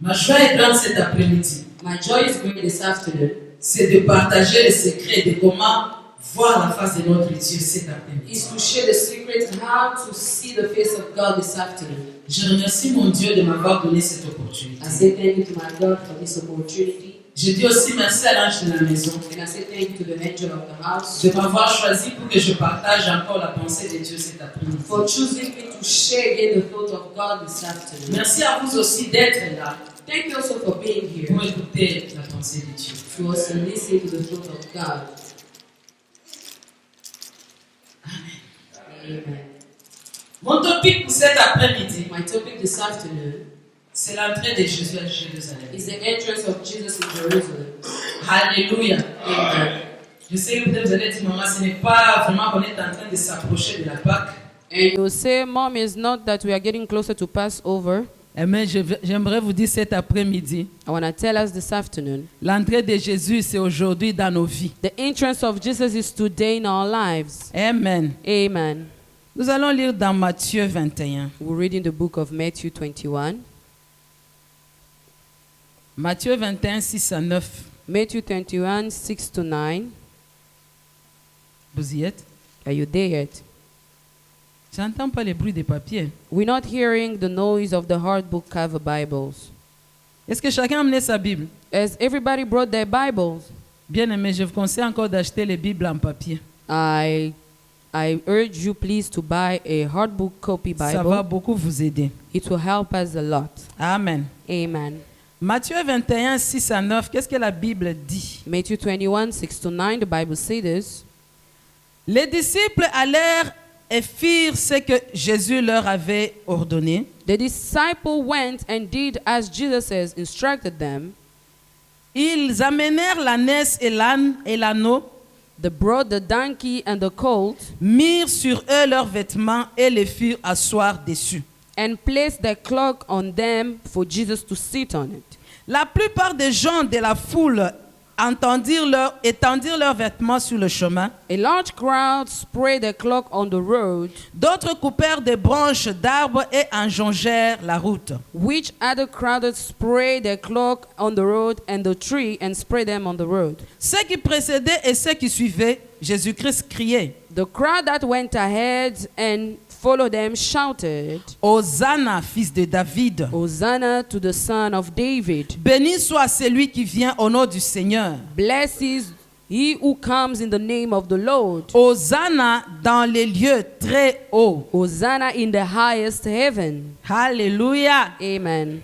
Ma joie est grande cet après-midi. My joy is great this afternoon. C'est de partager les secrets de comment voir la face de notre Dieu cet après-midi. Is to share the secret how to see the face of God this afternoon. Je remercie mon Dieu de m'avoir donné cette opportunité. I say thank you to my God for this opportunity. Je dis aussi merci à l'ange de la maison And I say thank you to the angel of the house de m'avoir choisi pour que je partage encore la pensée de Dieu cet après-midi. for choosing me to share again the thought of God this afternoon. Merci à vous aussi d'être là Thank you also for being here pour écouter la pensée de Dieu. to also listen to the thought of God. Amen. Mon topic pour cet après-midi, My topic this afternoon c'est l'entrée de Jésus à Jérusalem. is the entrance of Jesus in Jerusalem. Alléluia. Amen. Je sais que peut-être vous allez dire, maman, ce n'est pas vraiment qu'on est en train de s'approcher de la Pâque. And you say, Mom, it's not that we are getting closer to Passover. Mais j'aimerais vous dire cet après-midi, I want to tell us this afternoon, l'entrée de Jésus, c'est aujourd'hui dans nos vies. the entrance of Jesus is today in our lives. Amen. Amen. Nous allons lire dans Matthieu 21. We read in the book of Matthew 21. Matthieu 21, 6 à 9. Matthew 21, 6 to 9. Vous y êtes? Are you there yet? J'entends pas les bruits des papiers. We're not hearing the noise of the hardbook cover Bibles. Est-ce que chacun a amené sa Bible? As everybody brought their Bibles, Bien aimé, je vous conseille encore d'acheter les Bibles en papier. I urge you please to buy a hardbook copy Ça va Bible. beaucoup vous aider. It will help us a lot. Amen. Amen. Matthieu 21, 6 à 9, qu'est-ce que la Bible dit? Matthew 21, 6 to 9, the Bible says this. Les disciples allèrent et firent ce que Jésus leur avait ordonné. The disciple went and did as Jesus has instructed them. Ils amenèrent l'ânesse et l'âne et l'anneau, They brought the donkey and the colt mirent sur eux leurs vêtements et les firent asseoir dessus. and placed their cloak on them for Jesus to sit on it. La plupart des gens de la foule étendirent leurs vêtements sur le chemin. A large crowd spread their cloak on the road, D'autres coupèrent des branches d'arbres et enjongèrent la route. which other crowd spread their cloak on the road and the tree and spread them on the road. Ceux qui précédaient et ceux qui suivaient, Jésus-Christ criait: The crowd that went ahead and followed them shouted, Hosanna, fils de David. Hosanna to the son of David. Béni soit celui qui vient au nom du Seigneur. Blessed he who comes in the name of the Lord. Hosanna dans les lieux très hauts. Hosanna in the highest heaven. Alléluia. Amen.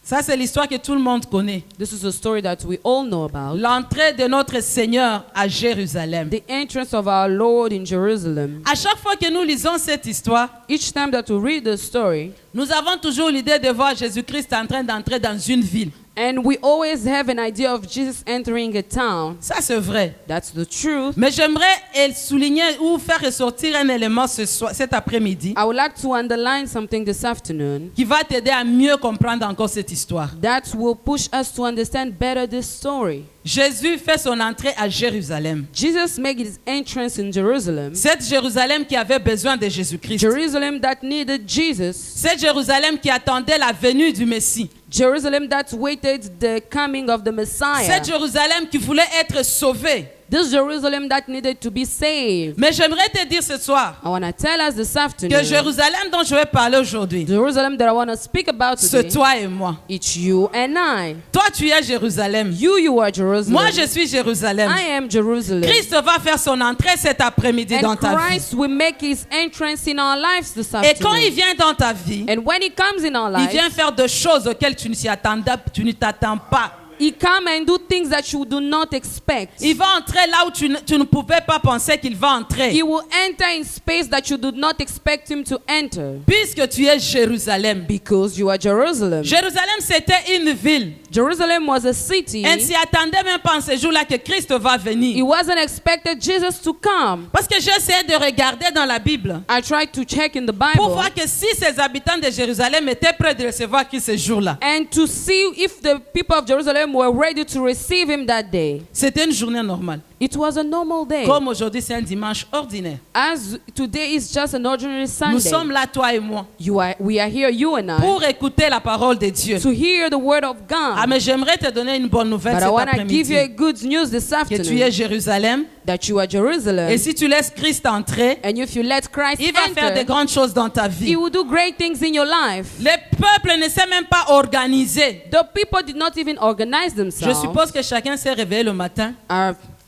Ça, c'est l'histoire que tout le monde connaît. This is a story that we all know about. L'entrée de notre Seigneur à Jérusalem. The entrance of our Lord in Jerusalem. À chaque fois que nous lisons cette histoire, Each time that we read the story, nous avons toujours l'idée de voir Jésus-Christ en train d'entrer dans une ville. and we always have an idea of Jesus entering a town. Ça, c'est vrai. That's the truth. Mais j'aimerais souligner ou faire ressortir un élément cet après-midi I would like to underline something this afternoon qui va t'aider à mieux comprendre encore cette histoire. that will push us to understand better this story. Jésus fait son entrée à Jérusalem. Jesus made his entrance in Jerusalem. Cette Jérusalem qui avait besoin de Jésus-Christ. Jerusalem that needed Jesus. Cette Jérusalem qui attendait la venue du Messie. Jerusalem that waited the coming of the Messiah. Cette Jérusalem qui voulait être sauvée. This Jerusalem that needed to be saved. Mais j'aimerais te dire ce soir I want to tell us this que afternoon, Jérusalem dont je vais parler aujourd'hui, Jerusalem that I want to speak about c'est today, toi et moi. it's you and I. Toi, tu es Jérusalem. You are Jerusalem. Moi, je suis Jérusalem. I am Jerusalem. Christ va faire son entrée cet après-midi dans And ta vie. Christ will make his entrance in our lives this Et quand il afternoon. vient dans ta vie, And when he comes in our il vient lives, faire des choses auxquelles tu ne t'attends pas. He come and do things that you do not expect. Il va entrer là où tu ne pouvais pas penser qu'il va entrer. He will enter in space that you do not expect him to enter. Puisque tu es Jérusalem. Because you are Jerusalem. Jérusalem, c'était une ville. Jerusalem was a city. Elle ne s'y attendait même pas en ce jour-là que Christ va It venir. wasn't expected Jesus to come. Parce que j'ai essayé de regarder dans la Bible I tried to check in the pour Bible voir que si ces habitants de Jérusalem étaient prêts de recevoir Christ ce jour-là. and to see if the people of Jerusalem were ready to receive him that day. C'était une journée normale. It was a normal day. Comme aujourd'hui, c'est un dimanche ordinaire. As today is just an ordinary Nous sommes Sunday. là, toi et moi, We are here, you and I, pour écouter la parole de Dieu. to hear the word of Ah, God. mais j'aimerais te donner une bonne nouvelle But I cet want to give you a après-midi. good news this Que tu es afternoon Jérusalem. that you are Jerusalem. Et si tu laisses Christ entrer, And if you let Christ il va faire de enter, grandes choses dans ta he vie. will do great things in your life. Les peuples ne s'est même pas organisé. The people did not even organize Je themselves. suppose que chacun s'est réveillé le matin.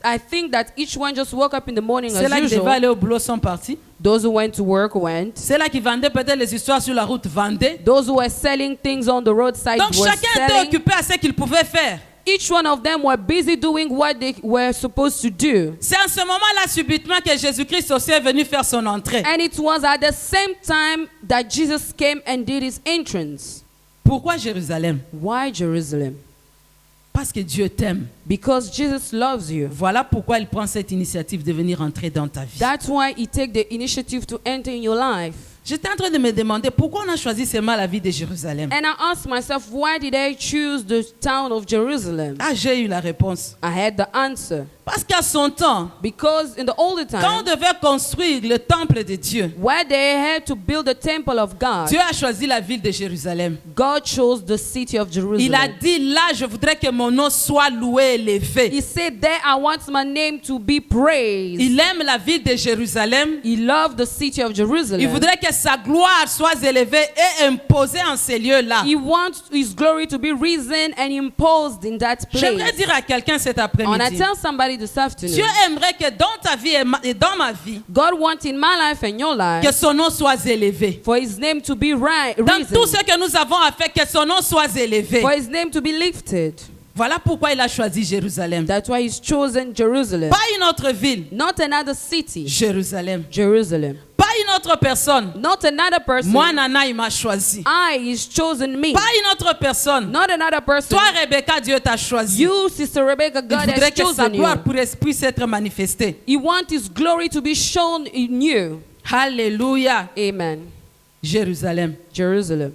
I think that each one just woke up in the morning C'est là as qui devaient usual. aller au boulot sont partis. Those who went to work went. C'est là qui vendaient peut-être les histoires sur la route vendaient. Those who were selling things on the roadside Donc were chacun était selling. occupé à ce qu'il pouvait faire. Each one of them were busy doing what they were supposed to do. C'est en ce moment-là subitement que Jésus-Christ aussi est venu faire son entrée. And it was at the same time that Jesus came and did his entrance. Pourquoi Jérusalem? Why Jerusalem? Parce que Dieu t'aime. Because Jesus loves you. Voilà pourquoi il prend cette initiative de venir entrer dans ta vie. That's why he took the initiative to enter in your life. J'étais en train de me demander pourquoi on a choisi seulement la ville de Jérusalem. And I asked myself, why did I choose the town of Jerusalem? Ah, j'ai eu la réponse. I had the answer. Parce qu'à son temps, Because in the older quand on time, devait construire le temple de Dieu, where they had to build the temple of God, Dieu a choisi la ville de Jérusalem. God chose the city of Il a Jerusalem. dit là, je voudrais que mon nom soit loué, élevé. He said, there I want my name to be praised. Il aime la ville de Jérusalem. He loved the city of Il Jerusalem. voudrait que sa gloire soit élevée et imposée en ces lieux-là. He wants his glory to be risen and imposed in that J'aimerais place. dire à quelqu'un cet I want to après-midi, tell somebody this afternoon, Dieu aimerait que dans ta vie et dans ma vie, God wants in my life and your life que son nom soit élevé. for his name to be Dans risen, tout ce que nous avons à faire, que son nom soit élevé. for his name to be lifted. Voilà pourquoi il a choisi Jérusalem. That's why he's chosen Jerusalem. Pas une autre ville, Not another city, Jérusalem. Jerusalem. Pas une autre personne. Not another person. Moi, Nana, il m'a choisi. He's chosen me. Pas une autre personne. Not another person. Toi, Rebecca, Dieu t'a choisi. You, Sister Rebecca, Il God voudrait has que sa chosen you. gloire puisse être manifestée. He wants his glory to be shown in you. Alléluia. Amen. Jérusalem. Jerusalem.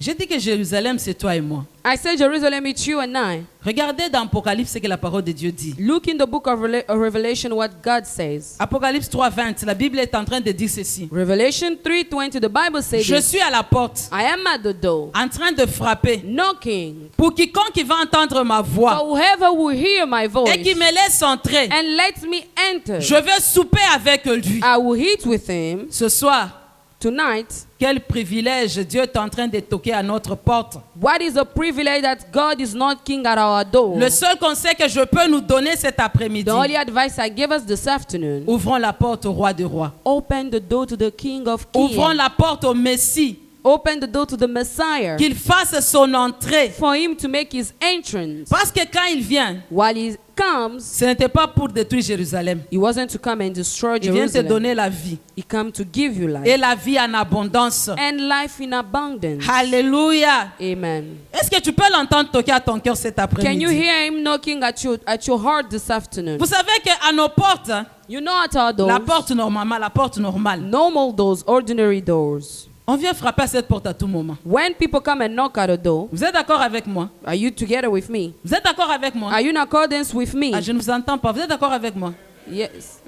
J'ai dit que Jérusalem, c'est toi et moi. I say Jerusalem, it's you and I. Regardez dans Apocalypse ce que la parole de Dieu dit. Look in the book of Revelation what God says. Apocalypse 3:20, la Bible est en train de dire ceci. Revelation 3:20, the Bible says Je this, suis à la porte, I am at the door, en train de frapper. knocking. Pour quiconque va entendre ma For voix whoever will hear my voice et qui me laisse entrer, and let me enter, je vais souper avec lui. I will eat with him. Ce soir, Tonight, quel privilège Dieu est en train de toquer à notre porte. what is a privilege that God is knocking at our door? Le seul conseil que je peux nous donner cet après-midi, The only advice I give us this afternoon, ouvrons la porte au roi des rois. open the door to the King of Ouvrons Kings. la porte au Messie, Open the door to the Messiah qu'il fasse son entrée. for him to make his entrance. Parce que quand il vient, While he comes, ce n'était pas pour détruire Jérusalem. he wasn't to come and destroy Il vient te Jerusalem. donner la vie. He came to give you life. Et la vie en abondance. And life in abundance. Alléluia. Amen. Est-ce que tu peux l'entendre toquer à ton cœur cet Can you après-midi? hear him knocking at your heart this afternoon? Vous savez qu'à nos portes, You know at our doors, la porte normale, normal doors, ordinary doors. on vient frapper à cette porte à tout moment. When people come and knock at a door, Vous êtes d'accord avec moi? are you together with me? Vous êtes d'accord avec moi? Are you in accordance with me? Ah, je ne vous entends pas. Vous êtes d'accord avec moi? Yes.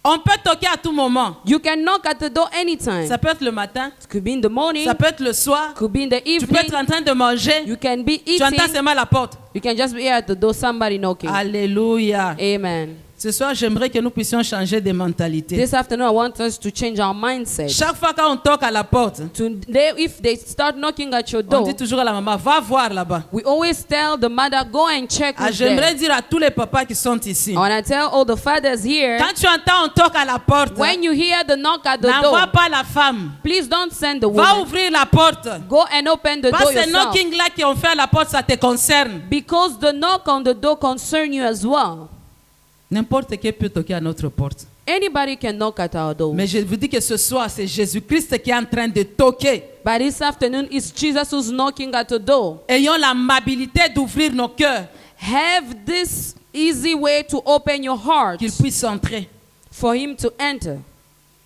On peut toquer à tout moment. You can knock at the door anytime. Ça peut être le matin, It could be in the morning, ça peut être le soir. could be in the Tu peux être evening. en train de manger. You can be Tu entends eating. seulement la porte. You can just be here at the door, somebody knocking. Alléluia. Amen. Ce soir, j'aimerais que nous puissions changer de mentalité. This afternoon, I want us to change our mindset. Chaque fois quand on toque à la porte, Today, if they start knocking at your on door, dit toujours à la maman, va voir là-bas. we always tell the mother, go and check Ah, with them. j'aimerais dire à tous les papas qui sont ici, I want to tell all the fathers here, quand tu entends on toque à la porte, when you hear the knock at the n'envoie door, pas la femme. please don't send the Va woman. ouvrir la porte. Go and open the Pas door ces yourself. knocking là qui ont fait à la porte, ça te concerne. Because the knock on the door concern you as well. N'importe qui peut toquer à notre porte. Anybody can knock at our door. Mais je vous dis que ce soir, c'est Jésus-Christ qui est en train de toquer. But this afternoon, it's Jesus who's knocking at the door. Ayons l'amabilité d'ouvrir nos cœurs, Have this easy way to open your heart qu'il puisse entrer. for him to enter.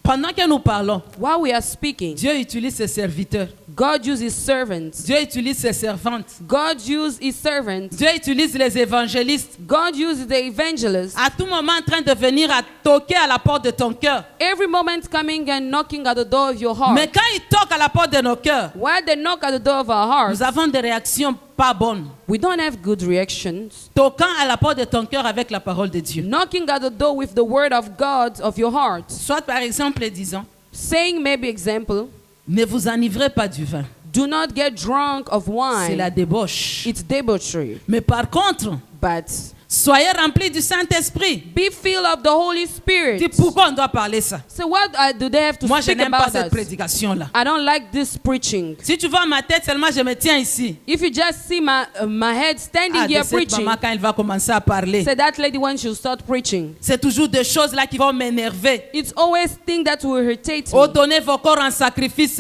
Pendant que nous parlons, While we are speaking, Dieu utilise ses serviteurs. God uses servants. Dieu utilise ses servantes. God uses his servants. Dieu utilise les évangélistes. God uses the evangelists. À tout moment en train de venir à toquer à la porte de ton cœur. Every moment coming and knocking at the door of your Mais heart. quand il toque à la porte de nos cœurs, While they knock at the door of our hearts, nous avons des réactions pas bonnes. we don't have good reactions. Toquant à la porte de ton cœur avec la parole de Dieu. Knocking at the door with the word of God of your heart. Soit par exemple disant, Saying maybe example, ne vous enivrez pas du vin. do not get drunk of C'est la wine. débauche. It's debauchery. Mais par contre, But soyez remplis du Saint-Esprit. be filled of the Holy Dis, Spirit. pourquoi on doit parler ça? So what do they have to Moi, je speak n'aime pas about cette us? prédication-là. I don't like this preaching. Si tu vois ma tête seulement, je me tiens ici. If you just see my head standing Ah, de here cette preaching, maman, quand elle va commencer à parler, say that lady when she'll start preaching. c'est toujours des choses là qui vont m'énerver. It's always things that will irritate Oh, me. donnez vos corps en sacrifice,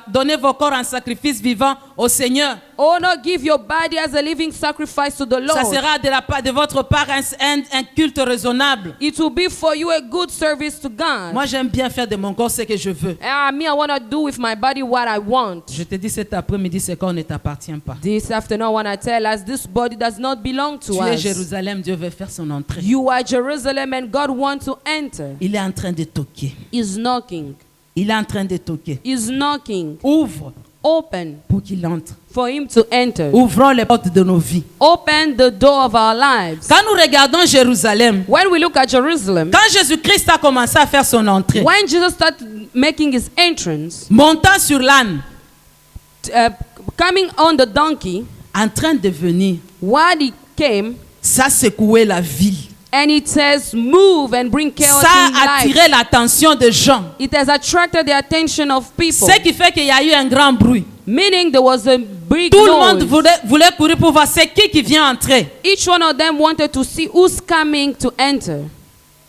donnez vos corps en sacrifice vivant au Seigneur. Oh no, give your body as a living sacrifice to the Ça Lord. sera de la part de votre part un culte raisonnable. It will be for you a good service to God. Moi, j'aime bien faire de mon corps ce que je veux. Me, I want to do with my body what I want. Je te dis cet après-midi, ce corps ne t'appartient pas. This afternoon, I want to tell us this body does not belong to Tu es us. Jérusalem, Dieu veut faire son entrée. You are Jerusalem and God wants to enter. Il est en train de toquer. He's knocking. Il est en train de toquer. He's knocking. Ouvre Open pour qu'il entre. for him to enter. Ouvrons les portes de nos vies. Open the door of our lives. Quand nous regardons Jérusalem, When we look at Jerusalem, quand Jésus-Christ a commencé à faire son entrée, when Jesus started making his entrance, montant sur l'âne, coming on the donkey, en train de venir, while he came, ça secouait la ville. and it says, move and bring chaos Ça in a life. attiré l'attention des gens. It has attracted the attention of people, Ce qui fait qu'il y a eu un grand bruit. meaning there was a big Tout le monde noise. voulait courir pour voir c'est qui vient entrer. Each one of them wanted to see who's coming to enter.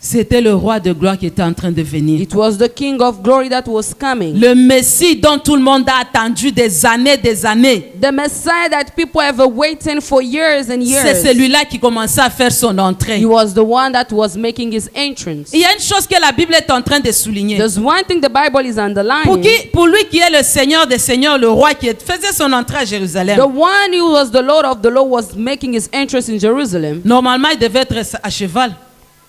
C'était le roi de gloire qui était en train de venir. It was the King of Glory that was coming. Le Messie dont tout le monde a attendu des années. The Messiah that people have been waiting for years and years. C'est celui-là qui commençait à faire son entrée. He was the one that was making his entrance. Il y a une chose que la Bible est en train de souligner. There's one thing the Bible is underlining. Pour lui qui est le Seigneur des Seigneurs, le roi qui faisait son entrée à Jérusalem, The one who was the Lord of the Lord was making his entrance in Jerusalem. normalement il devait être à cheval.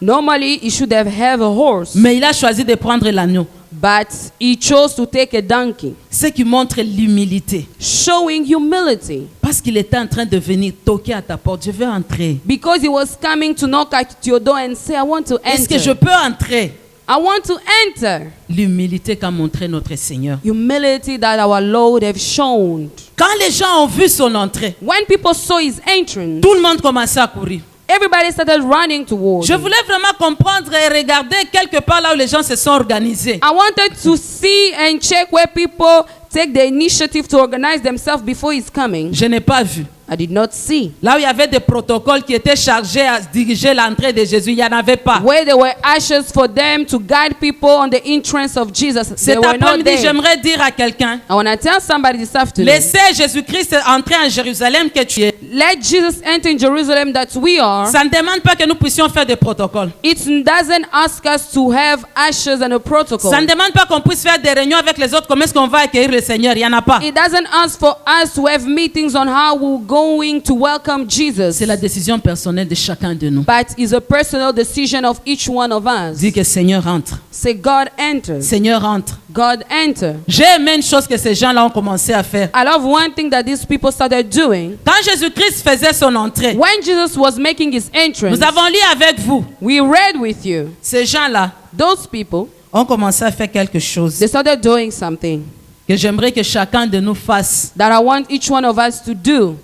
Normally, he should have a horse. Mais il a choisi de prendre l'agneau. But he chose to take a donkey, Ce qui montre l'humilité. showing humility. Parce qu'il était en train de venir toquer à ta porte. Je veux entrer. Because he was coming to knock at your door and say, I want to Est-ce que je enter. peux entrer? I want to enter. L'humilité qu'a montré notre Seigneur. Humility that our Lord have shown. Quand les gens ont vu son entrée, When people saw his entrance, tout le monde commençait à courir. everybody started running towards Je him. voulais vraiment comprendre et regarder quelque part là où les gens se sont organisés. I wanted to see and check where people take the initiative to organize themselves before he's coming. Je n'ai pas vu. I did not see. Là où il y avait des protocoles qui étaient chargés à diriger l'entrée de Jésus, il n'y en avait pas. Where there were ashes for them to guide people on the entrance of Jesus. They Cet were not après-midi, there. j'aimerais dire à quelqu'un, I want to tell somebody this afternoon. laissez Jésus-Christ entrer en Jérusalem que tu es. Let Jesus enter in Jerusalem that we are. Ça ne demande pas que nous puissions faire des protocoles. It doesn't ask us to have ashes and a protocol. Ça ne demande pas qu'on puisse faire des réunions avec les autres. Comment est-ce qu'on va accueillir le Seigneur? Il n'y en a pas. It doesn't ask for us to have meetings on how we'll go going to welcome Jesus. C'est la décision personnelle de chacun de nous. But it's a personal decision of each one of us. Dis que Seigneur entre. Say, God enter. Seigneur entre. God enter. J'ai aimé une chose que ces gens-là ont commencé à faire. I love one thing that these people started doing. Quand Jésus-Christ faisait son entrée, When Jesus was making his entrance, nous avons lu avec vous. we read with you. Ces gens-là Those people, ont commencé à faire quelque chose they started doing something que j'aimerais que chacun de nous fasse. that I want each one of us to do.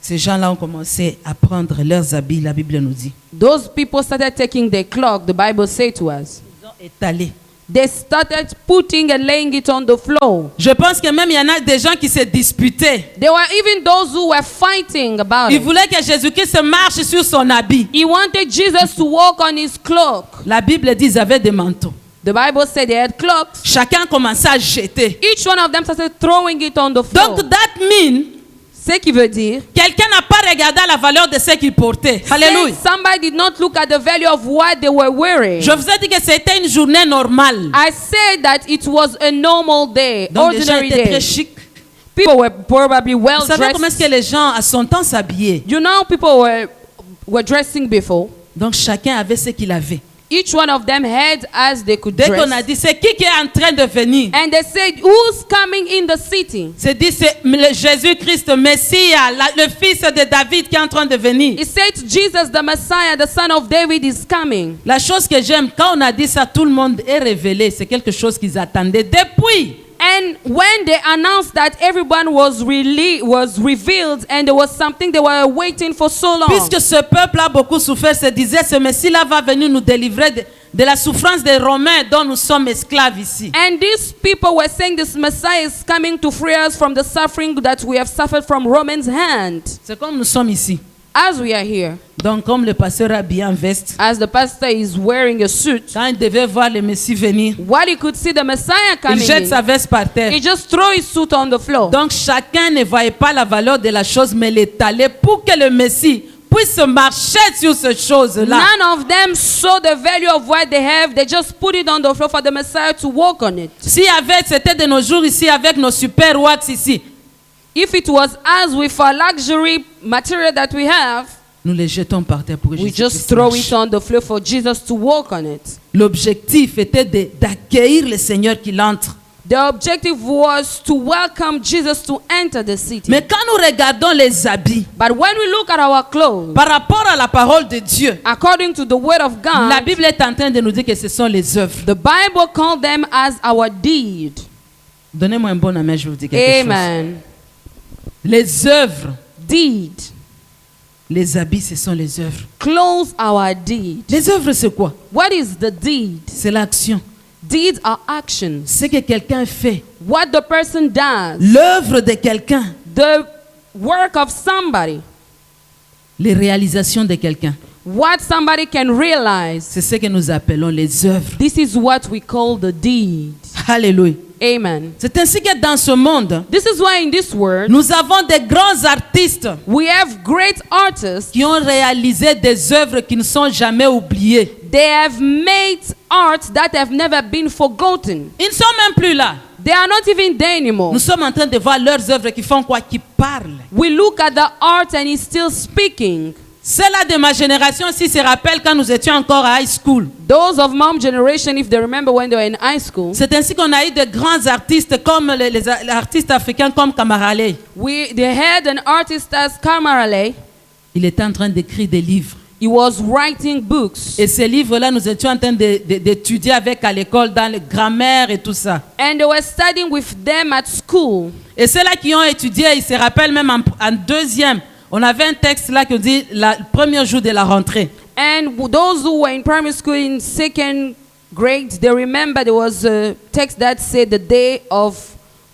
Ces gens-là ont commencé à prendre leurs habits, la Bible nous dit. Those people started taking their cloak, the Bible says to us. Ils ont étalé. They started putting and laying it on the floor. Je pense que même il y en a des gens qui se disputaient. There were even those who were fighting about Ils it. voulaient que Jésus-Christ marche sur son habit. He wanted Jesus to walk on his cloak. La Bible dit qu'ils avaient des manteaux. The Bible said they had cloaks. Chacun commençait à jeter. Each one of them started throwing it on the floor. Donc, that means, Ce qui veut dire, quelqu'un n'a pas regardé à la valeur de ce qu'il portait. Alléluia. somebody did not look at the value of what they were wearing. Je vous ai dit que c'était une journée normale. I said that it was a normal day, Donc, les gens ordinary étaient très day. chics. People were probably well Vous savez comment est-ce que dressed. les gens, à son temps, s'habillaient? You know, people were dressing before. Donc, chacun avait ce qu'il avait. Each one of them had as they could Dès qu'on a dress. dit, c'est qui est en train de venir? And they said, who's coming in the city? C'est dit, c'est le Jésus-Christ, Messie, le fils de David qui est en train de venir. It said, Jesus, the Messiah, the son of David, is coming. La chose que j'aime, quand on a dit ça, tout le monde est révélé. C'est quelque chose qu'ils attendaient depuis. And when they announced that, everyone was revealed, and there was something they were waiting for so long. Puisque ce peuple a beaucoup souffert, se disait, ce Messie-là va venir nous délivrer de la souffrance des Romains dont nous sommes esclaves ici. And these people were saying this Messiah is coming to free us from the suffering that we have suffered from Romans' hand. C'est comme nous sommes ici. As we are here, Donc, comme le pasteur a bien veste, as the pastor is wearing a suit, quand il devait voir le Messie venir, while he could see the Messiah il coming jette sa in, veste par terre. he just threw his suit on the floor. Donc, chacun ne voyait pas la valeur de la chose, mais l'étaler pour que le Messie puisse marcher sur ces choses-là. None of them saw the value of what they have. They just put it on the floor for the Messiah to walk on it. Si avec, c'était de nos jours ici, avec nos super wax ici, If it was us with our luxury material that we have, nous les jetons par terre pour que we Jésus just throw it on the floor for Jesus to walk on it. L'objectif était d'accueillir le Seigneur qui entre. The objective was to welcome Jesus to enter the city. Mais quand nous regardons les habits, But when we look at our clothes, par rapport à la parole de Dieu, according to the word of la God, Bible est en train de nous dire que ce sont les œuvres. the Bible called them as our deed. Donnez-moi un bon amen, je vais vous dire quelque Amen. chose. Les œuvres, Deed. les habits, ce sont les œuvres. Clothes are our deed. Les œuvres, c'est quoi? What is the deed? C'est l'action. Deeds are actions. Ce que quelqu'un fait. What the person does. L'œuvre de quelqu'un. The work of somebody. Les réalisations de quelqu'un. What somebody can realize. C'est ce que nous appelons les œuvres. This is what we call the deed. Alléluia. Amen. C'est ainsi que dans ce monde, This is why in this world, nous avons des grands artistes we have great artists. qui ont réalisé des œuvres qui ne sont jamais oubliées. They have made art that have never been forgotten. Ils ne sont même plus là. They are not even there anymore. Nous sommes en train de voir leurs œuvres qui font quoi? Qui parlent. We look at the art and it's still speaking. Ceux-là de ma génération aussi se rappellent quand nous étions encore à high school. Those of mom generation, if they remember when they were in high school, C'est ainsi qu'on a eu de grands artistes comme les artistes africains comme Kamarale. they had an artist as Kamarale. Il était en train d'écrire des livres. He was writing books. Et ces livres-là, nous étions en train d'étudier avec à l'école dans la grammaire et tout ça. And they were studying with them at school. Et ceux-là qui ont étudié, ils se rappellent même en deuxième. On avait un texte là qui dit le premier jour de la rentrée. And those who were in primary school in second grade, they remember there was a text that said the day of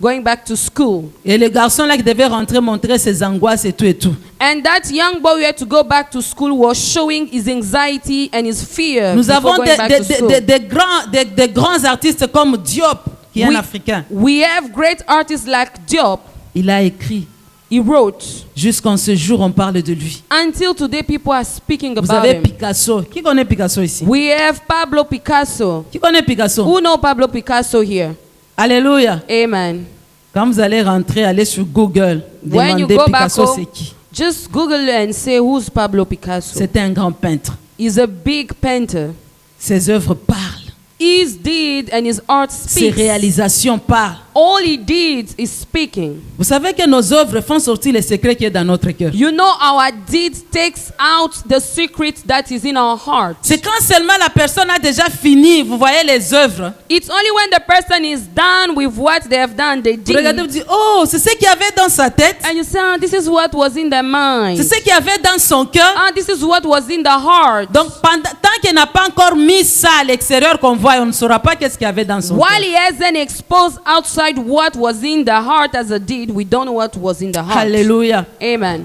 going back to school. Et le garçon là qui devait rentrer montrer ses angoisses et tout et tout. And that young boy who had to go back to school was showing his anxiety and his fear Nous before avons going back to school. des grands artistes comme Diop, qui est un Africain. We have great artists like Diop. Il a écrit. He wrote. Jusqu'en ce jour, on parle de lui. Until today, people are speaking Vous about avez him. Picasso. Qui connaît Picasso ici? We have Pablo Picasso. Qui connaît Picasso? Who know Pablo Picasso here? Alléluia. Amen. Quand vous allez rentrer, allez sur Google. When you Demandez go Picasso back c'est home, qui. Just Google and say, who's Pablo Picasso? C'était un grand peintre. He's a big painter. Ses œuvres parlent. His deed and his art Ses speaks. réalisations parlent. All he did is speaking. Vous savez que nos œuvres font sortir les secrets qui est dans notre cœur. You know, our deed takes out the secret that is in our heart. C'est quand seulement la personne a déjà fini, vous voyez les œuvres. It's only when the person is done with what they have done, they Vous regardez, vous did. dites, oh, c'est ce qu'il y avait dans sa tête. And you say, ah, this is what was in their mind. C'est ce qu'il y avait dans son cœur. Ah, this is what was in the heart. Donc, tant qu'il n'a pas encore mis ça à l'extérieur qu'on voit, on ne saura pas qu'est-ce qu'il y avait dans son While cœur. he hasn't exposed outside what was in the heart as a deed, we don't know what was in the heart. Alléluia. Amen.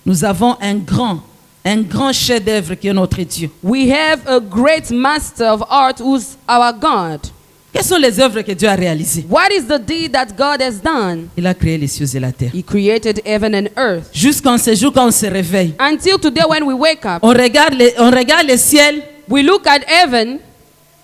Nous avons un grand chef-d'œuvre qui est notre Dieu. We have a great master of art who's our God. Quelles sont les œuvres que Dieu a réalisées? What is the deed that God has done? Il a créé les cieux et la terre. He created heaven and earth. Jusqu'en ce jour, quand on se réveille, Until today when we wake up, on regarde le ciel. we look at heaven.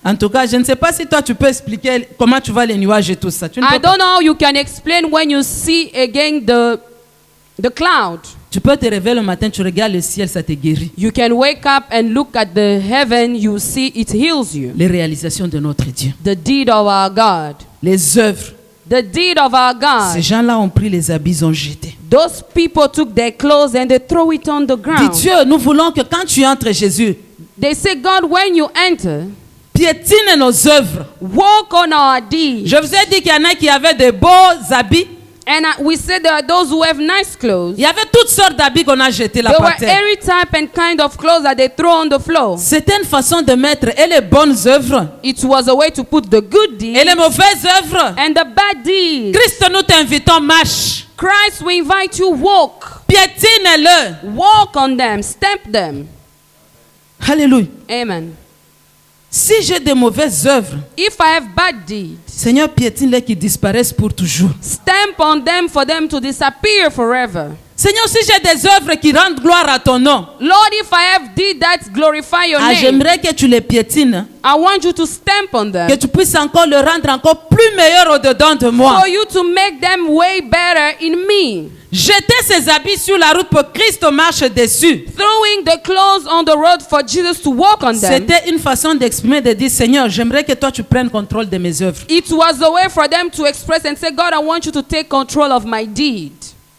En tout cas, je ne sais pas si toi tu peux expliquer comment tu vois les nuages et tout ça. Tu, ne I peux pas. don't know how you can explain when you see again the cloud. Tu peux te réveiller le matin, tu regardes le ciel, ça te guérit. You can wake up and look at the heaven, you see it heals you. Les réalisations de notre Dieu. The deed of our God. Les œuvres. The deed of our Ces God. gens-là ont pris les habits, ils ont jeté. Those people took their clothes and they throw it on the Dis ground. Dieu, nous voulons que quand tu entres Jésus, They say, God, when you enter, piétine nos œuvres. walk on our deeds. Je vous ai dit qu'il y en a qui avaient de beaux habits. And we said there are those who have nice clothes. Il y avait toutes sortes d'habits qu'on a jetés là There were par terre. every type and kind of clothes that they throw on the floor. C'était une façon de mettre et les bonnes œuvres It was a way to put the good et deeds les mauvaises œuvres. and the bad deeds. Christ, nous t'invitons, marche. Christ, we invite you, walk. Piétine-le. Walk on them, stamp them. Alléluia. Amen. Si j'ai de mauvaises œuvres, If I have bad deeds, Seigneur, piétine-les qui disparaissent pour toujours. stamp on them for them to disappear forever. Seigneur, si j'ai des œuvres qui rendent gloire à ton nom, Lord, if I have deeds that glorify your name, j'aimerais que tu les piétines, I want you to stamp on them que tu puisses encore le rendre encore plus meilleur au-dedans de moi. for you to make them way better in me. Jeter ses habits sur la route pour que Christ marche dessus. Throwing the clothes on the road for Jesus to walk on them. C'était une façon d'exprimer, de dire, Seigneur, j'aimerais que toi tu prennes contrôle de mes œuvres. It was a way for them to express and say, God, I want you to take control of my deed.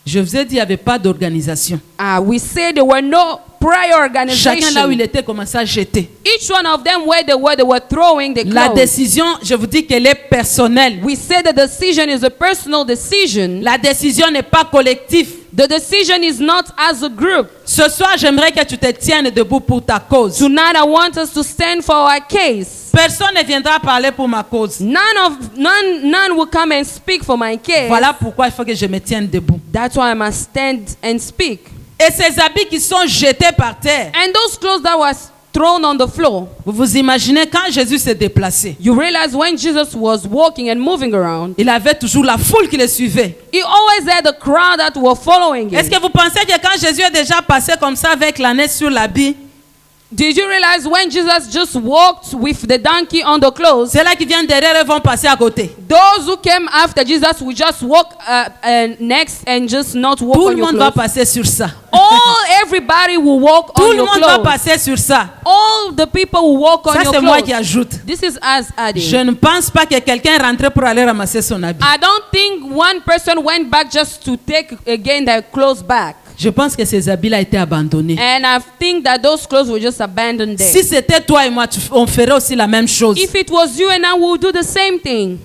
Je vous ai dit, il n'y avait pas d'organisation. We said there were no prior Chacun là où il organization. était commençait à jeter. Each one of them where they were throwing the La clothes. décision, je vous dis qu'elle est personnelle. We said the decision is a personal decision. La décision n'est pas collective. The decision is not as a group. Ce soir, j'aimerais que tu te tiennes debout pour ta cause. Tonight I want us to stand for our case. Personne ne viendra parler pour ma cause. None will come and speak for my case. Voilà pourquoi il faut que je me tienne debout. That's why I must stand and speak. Et ces habits qui sont jetés par terre, And those clothes that was thrown on the floor, vous vous imaginez quand Jésus s'est déplacé, you realize when Jesus was walking and moving around, il avait toujours la foule qui le suivait. he always had a crowd that were following Est-ce him. que vous pensez que quand Jésus est déjà passé comme ça avec l'ânesse sur l'habit, Did you realize when Jesus just walked with the donkey on the clothes, ceux-là qui viennent derrière eux vont passer à côté? those who came after Jesus would just walk next and just not walk Tout on le your monde va clothes? passer sur ça. Everybody will walk Tout on le your monde va clothes. passer sur ça. All the people will walk on Ça, your c'est moi qui clothes. ajoute. This is us adding. Je ne pense pas que quelqu'un est rentré pour aller ramasser son habit. I don't think one person went back just to take again their clothes back. Je pense que ces habits-là étaient abandonnés. And I think that those clothes were just abandoned there. Si c'était toi et moi, on ferait aussi la même chose. If it was you and I, we would do the same thing.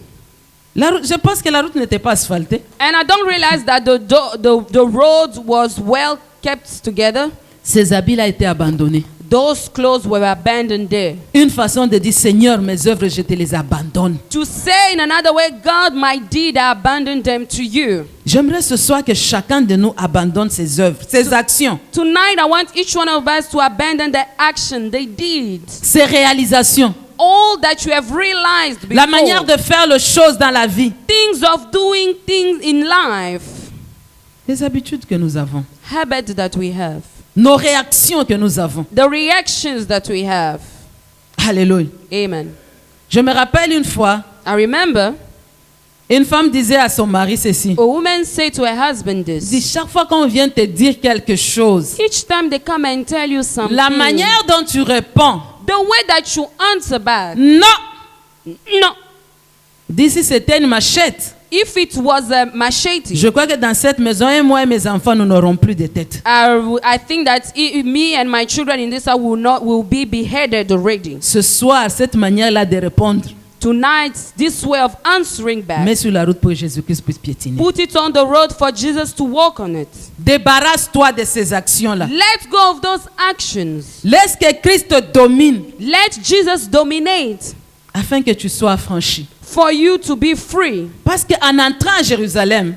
Je pense que la route n'était pas asphaltée. And I don't realize that the road was well kept together. Ces habits-là étaient abandonnés. Those clothes were abandoned there. Une façon de dire, Seigneur, mes œuvres, je te les abandonne. To say in another way, God, my deed, I abandoned them to you. J'aimerais ce soir que chacun de nous abandonne ses œuvres, ses actions, Tonight, I want each one of us to abandon their action, their deeds. ses réalisations, All that you have realized before. la manière de faire les choses dans la vie, Things of doing things in life. les habitudes que nous avons, Habits that we have. nos réactions que nous avons. The reactions that we have. Alléluia. Amen. Je me rappelle une fois, I remember Une femme disait à son mari ceci. A woman said to her husband Dit, this. chaque fois qu'on vient te dire quelque chose, Each time they come and tell you something, la manière dont tu réponds, the way that you answer back, non. no. Dit, si c'était une machette, If it was a machete, je crois que dans cette maison, et moi et mes enfants, nous n'aurons plus de tête. I think that me and my children in this house will be beheaded already. Ce soir, cette manière-là de répondre, Tonight, this way of answering back, mets sur la route pour que Jésus-Christ puisse piétiner. put it on the road for Jesus to walk on it. Débarrasse-toi de ces actions-là. Let go of those actions. Laisse que Christ te domine Let Jesus dominate afin que tu sois affranchi. for you to be free. Parce qu'en entrant à Jérusalem,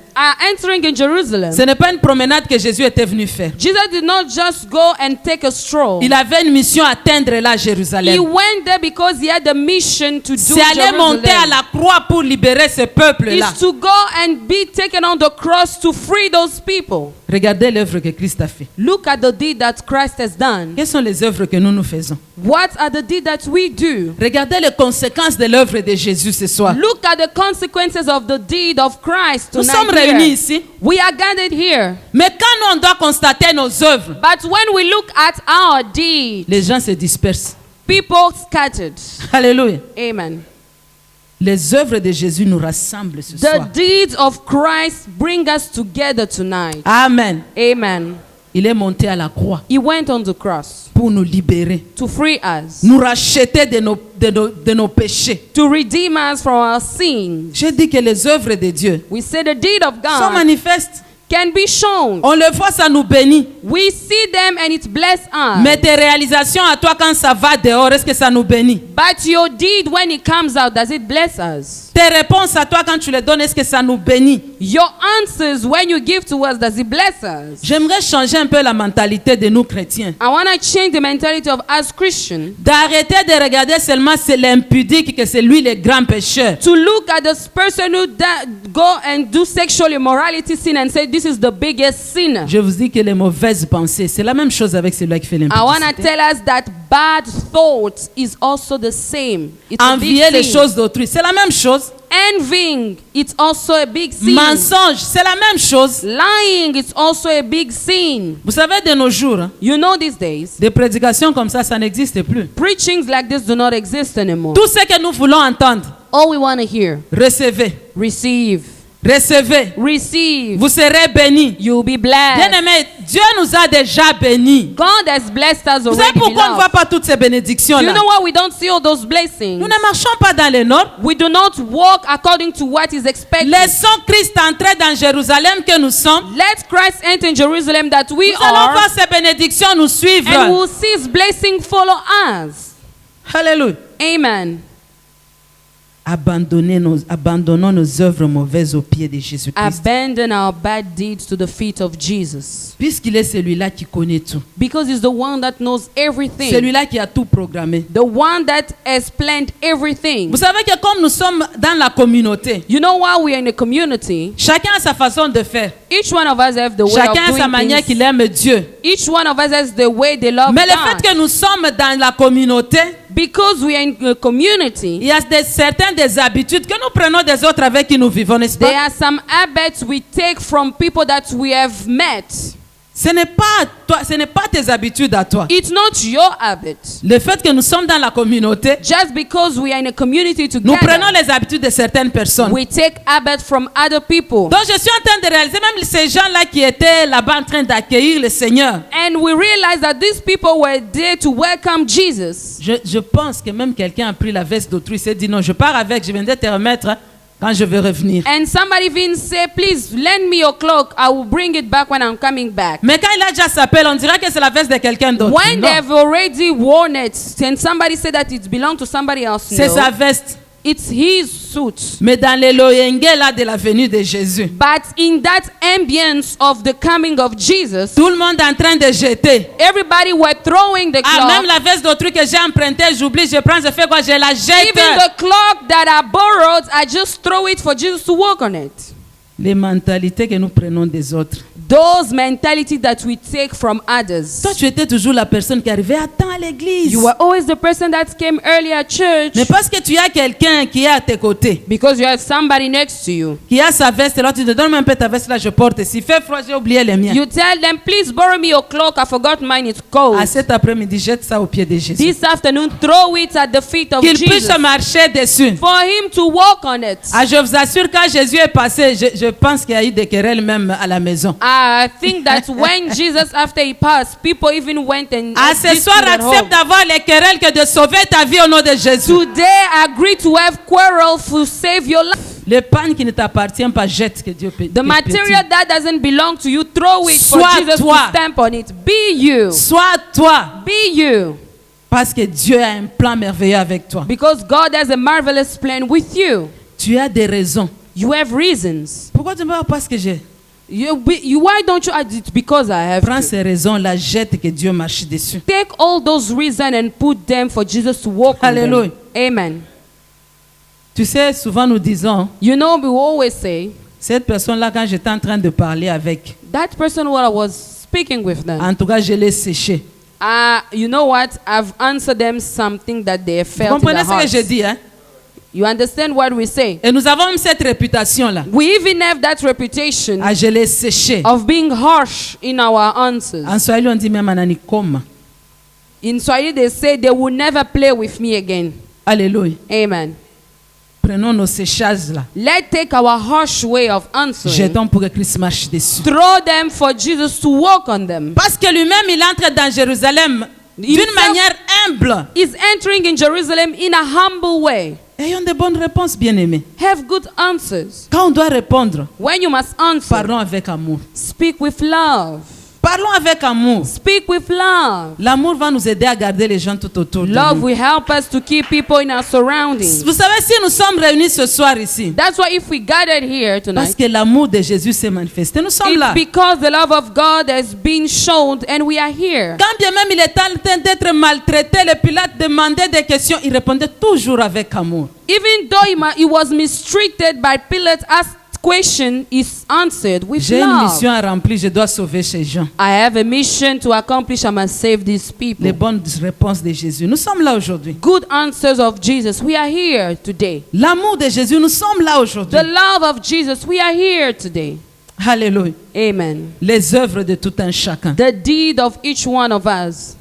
Entering in Jerusalem, ce n'est pas une promenade que Jésus était venu faire. Jesus did not just go and take a stroll. Il avait une mission à atteindre là à He Jérusalem. went there because he had a mission to do. C'est aller monter à la croix pour libérer ce peuple-là. Is to go and be taken on the cross to free those people. Regardez l'œuvre que Christ a fait. Look at the deed that Christ has done. Quelles sont les œuvres que nous faisons? What are the deeds that we do? Regardez les conséquences de l'œuvre de Jésus ce soir. Look at the consequences of the deed of Christ Nous tonight. sommes here. réunis ici. We are gathered here. Mais quand nous, on doit constater nos œuvres, But when we look at our deed, les gens se dispersent. people scattered. Alléluia. Amen. Les œuvres de Jésus nous rassemblent ce The soir. deeds of Christ bring us together tonight. Amen. Amen. Il est monté à la croix He went on the cross pour nous libérer, to free us, nous racheter de nos péchés. to redeem us from our sins. J'ai dit que les œuvres de Dieu We say the deed of sont God manifestes. can be shown. On le voit, ça nous bénit. We see them and it bless us. Mais tes réalisations à toi quand ça va dehors, est-ce que ça nous bénit? But your deed, when it comes out, does it bless us? Tes réponses à toi quand tu les donnes, est-ce que ça nous bénit? Your answers, when you give to us, does it bless us? J'aimerais changer un peu la mentalité de nous chrétiens. I want to change the mentality of us Christians. D'arrêter de regarder seulement c'est l'impudique que c'est lui le grand pécheur. To look at this person who go and do sexual immorality sin and say this is the biggest sinner. Je vous dis que les mauvaises pensées, c'est la même chose avec celui qui fait I want to l'impudicité. tell us that bad thoughts is also the same. It's a big Envier les sin. choses d'autrui, c'est la même chose. Envying, it's also a big sin. Mensonge, c'est la même chose. Lying, it's also a big sin. Vous savez, de nos jours, hein, You know these days, des prédications comme ça n'existe plus. preachings like this do not exist anymore. Tout ce que nous voulons entendre, All we want to hear, recevez, receive, recevez. receive. Vous serez bénis. You'll be blessed. Bien-aimés, Dieu nous a déjà bénis. God has blessed us Vous savez already. pourquoi on ne voit beloved. pas toutes ces Do you bénédictions-là? know why we don't see all those blessings? Nous ne marchons pas dans les normes. We do not walk according to what is expected. Laissons Christ entrer dans Jérusalem que nous sommes. Let Christ enter in Jerusalem that we Nous allons are, voir ces bénédictions nous suivre. and we'll see His blessing follow us. Alléluia. Amen. Abandonnons nos œuvres mauvaises aux pieds de Jésus-Christ. Abandon our bad deeds to the feet of Jesus. Puisqu'il est celui-là qui connaît tout. Because He's the one that knows everything. Celui-là qui a tout programmé. The one that has planned everything. Vous savez que comme nous sommes dans la communauté, You know why we are in a community? chacun a sa façon de faire. Each one of us have the way Chacun of a sa doing manière things. qu'il aime Dieu. Each one of us has the way they love Mais le God. fait que nous sommes dans la communauté, Because we are in a il community, y a certaines des habitudes que nous prenons des autres avec qui nous vivons, n'est-ce there pas? are some habits we take from people that we have met. Ce n'est pas toi, ce n'est pas tes habitudes à toi. It's not your habit. Le fait que nous sommes dans la communauté, Just because we are in a community nous prenons together, les habitudes de certaines personnes. we take habits from other people. Donc je suis en train de réaliser même ces gens-là qui étaient là-bas en train d'accueillir le Seigneur. And we realize that these people were there to welcome Jesus. Je pense que même quelqu'un a pris la veste d'autrui et s'est dit non, je pars avec, je viendrai te remettre hein, quand je vais revenir. And somebody even said, please lend me your cloak. I will bring it back when I'm coming back. Mais quand il a déjà s'appelle, on dirait que c'est la veste de quelqu'un d'autre. When Non, they've already worn it, and somebody said that it belonged to somebody else, c'est no, sa veste. it's his suit. Mais dans les loyenge là de la venue de Jésus, But in that ambience of the coming of Jesus, tout le monde est en train de jeter. everybody were throwing the Ah, même cloak. la veste d'autrui que j'ai empruntée, j'oublie, je prends, je fais quoi? Je la jette. Even the cloak that I borrowed, I just throw it for Jesus to walk on it. Les mentalités que nous prenons des autres. Those mentalities that we take from others. Toi, tu étais toujours la personne qui arrivait à temps à l'église. You were always the person that came early at church Mais parce que tu as quelqu'un qui est à tes côtés, because you have somebody next to you. qui a sa veste, là tu te donnes un peu ta veste, là je porte. S'il fait froid, j'ai oublié les miens. You tell them, please borrow me your cloak. I forgot mine. It's cold. À cet après-midi, jette ça aux pieds de Jésus. This afternoon, throw it at the feet of Qu'il Jesus puisse marcher dessus. for him to walk on it. Ah, je vous assure, quand Jésus est passé, je pense qu'il y a eu des querelles même à la maison. I think that when Jesus, after he passed, people even went and Ah, ce disputed soir, at home. accepte d'avoir les querelles que de sauver ta vie au nom de Jésus. Today, agree to have quarrel to save your life. Le pain qui ne t'appartient pas, jette que Dieu peut. The material that doesn't belong to you, throw it for Sois Jesus toi. to stamp on it. Be you. Sois toi, Be you. parce que Dieu a un plan merveilleux avec toi. Because God has a marvelous plan with you. Tu as des raisons. You have reasons. Pourquoi tu ne vas pas parce que j'ai? Why don't you add it? Because I have Prends to. ces raisons-là, jette que Dieu marche dessus. Take all those reasons and put them for Jesus to walk on them. Hallelujah. Amen. Tu sais, souvent nous disons, You know, we always say, cette personne-là, quand j'étais en train de parler avec, that person who I was speaking with them, en tout cas, je l'ai séché. you know what? I've answered them something that they Vous felt in comprenez their ce que hearts. je dis, hein? You understand what we say? Et nous avons cette réputation-là. We even have that reputation Ah, je l'ai séché. of being harsh in our answers. En Swahili, on dit même ananikoma. In Swahili, they say they will never play with me again. Alléluia. Amen. Prenons nos séchages-là. Let's take our harsh way of answering. Jetons pour que Christ marche dessus. Throw them for Jesus to walk on them. Parce que lui-même, il entre dans Jérusalem d'une Himself- manière humble. Is entering in Jerusalem in a humble way. Ayons de bonnes réponses, bien-aimés. Have good answers. Quand on doit répondre, When you must answer, parlons avec amour. speak with love. Parlons avec amour. Speak with love. L'amour va nous aider à garder les gens tout autour de Love nous. will help us to keep people in our surroundings. Vous savez, si nous sommes réunis ce soir ici, That's why if we gathered here parce tonight, que l'amour de Jésus s'est manifesté, nous sommes là. it's because the love of God has been shown and we are here. Quand bien même il est en train d'être maltraité, le Pilate demandait des questions, il répondait toujours avec amour. Even though he was mistreated by Pilate, asked question is answered with J'ai une love. mission à remplir, je dois sauver ces gens. I have a mission to accomplish. I must save these people. Les bonnes réponses de Jésus. Nous sommes là aujourd'hui. Good answers of Jesus. We are here today. L'amour de Jésus, nous sommes là aujourd'hui. The love of Jesus. We are here today. Alléluia. Amen. Les œuvres de tout un chacun. The deed of each one of us.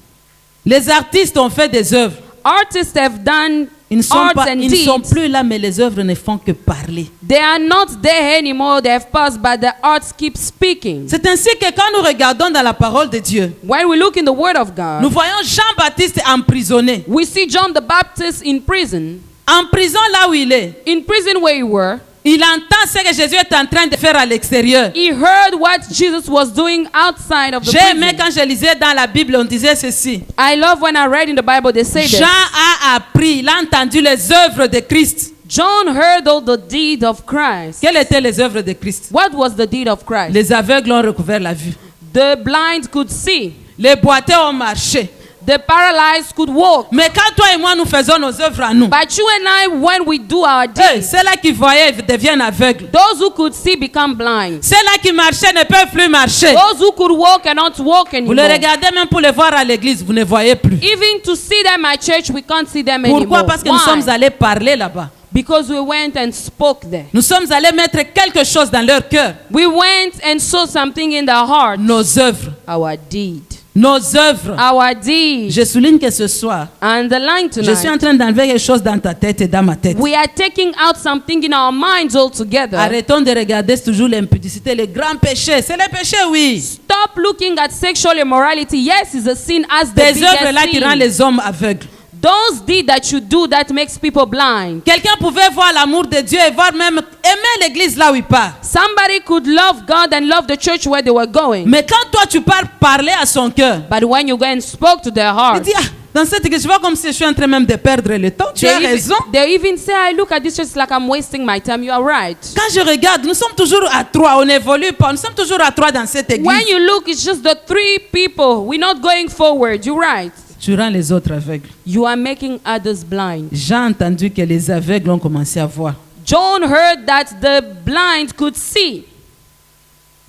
Les artistes ont fait des œuvres. Artists have done Ils ne sont, arts pas, and ils ne sont deeds. plus là, mais les œuvres ne font que parler. They are not there anymore. They have passed, but the arts keep speaking. C'est ainsi que quand nous regardons dans la parole de Dieu, When we look in the Word of nous God, voyons Jean-Baptiste emprisonné. we see John the Baptist in prison. En prison là où il est, In prison where he were, il entend ce que Jésus est en train de faire à l'extérieur. he heard what Jesus was doing outside of the J'ai aimé prison. quand je lisais dans la Bible, on disait ceci. I love when I read in the Bible, they say Jean that a appris, il a entendu les œuvres de Christ. John heard all the deed of Christ. Quelles étaient les œuvres de Christ? What was the deed of Christ? Les aveugles ont recouvert la vue. The blind could see. Les boiteux ont marché. The paralyzed could walk. Mais quand toi et moi nous faisons nos œuvres à nous, But you and I, when we do our deeds, ceux-là qui voyaient deviennent aveugles. those who could see become blind. Ceux-là qui marchaient ne peuvent plus marcher. Those who could walk cannot walk Vous les anymore. regardez même pour les voir à l'église, vous ne voyez plus. Even to see them at church, we can't see them Pourquoi? anymore. Parce que nous sommes Why? allés parler là-bas. Because we went and spoke there. Nous sommes allés mettre quelque chose dans leur cœur. We went and saw something in their heart. Nos œuvres. Our deed. Nos œuvres. Our deed. Je souligne que ce soir, Underline je suis en tonight. train d'enlever quelque chose dans ta tête et dans ma tête. We are taking out something in our minds altogether. Arrêtons de regarder toujours l'impudicité, les grands péchés. C'est les péchés, oui. Stop looking at sexual immorality. Yes, it's a sin as the Des œuvres là biggest qui rendent sin. les hommes aveugles. Those deeds that you do that makes people blind. Quelqu'un pouvait voir l'amour de Dieu et voir même aimer l'église là où il part. Somebody could love God and love the church where they were going. Mais quand toi tu pars parler à son cœur, But when you go and spoke to their il heart, dit, ah, dans cette église, je vois comme si je suis en train même de perdre le temps. Tu as raison. they even say, I look at this church like I'm wasting my time. You are right. Quand je regarde, nous sommes toujours à trois, on n'évolue pas, nous sommes toujours à trois dans cette église. When you look, it's just the three people. We're not going forward. You're right. Tu rends les autres aveugles. You are making others blind. J'ai entendu que les aveugles ont commencé à voir. John heard that the blind could see.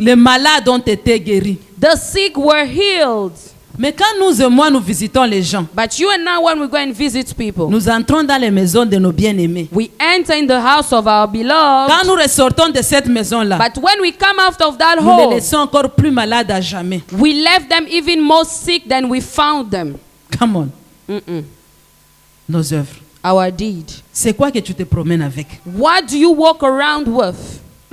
Les malades ont été guéris. The sick were healed. Mais quand nous et moi, nous visitons les gens, But you and I, when we go and visit people, nous entrons dans les maisons de nos bien-aimés. we enter in the house of our Quand beloved. nous ressortons de cette maison-là, But when we come out of that nous les home, laissons encore plus malades à jamais. we left them even more sick than we found them. Come on, Mm-mm. nos œuvres. Our deed. C'est quoi que tu te promènes avec? What do you walk around with?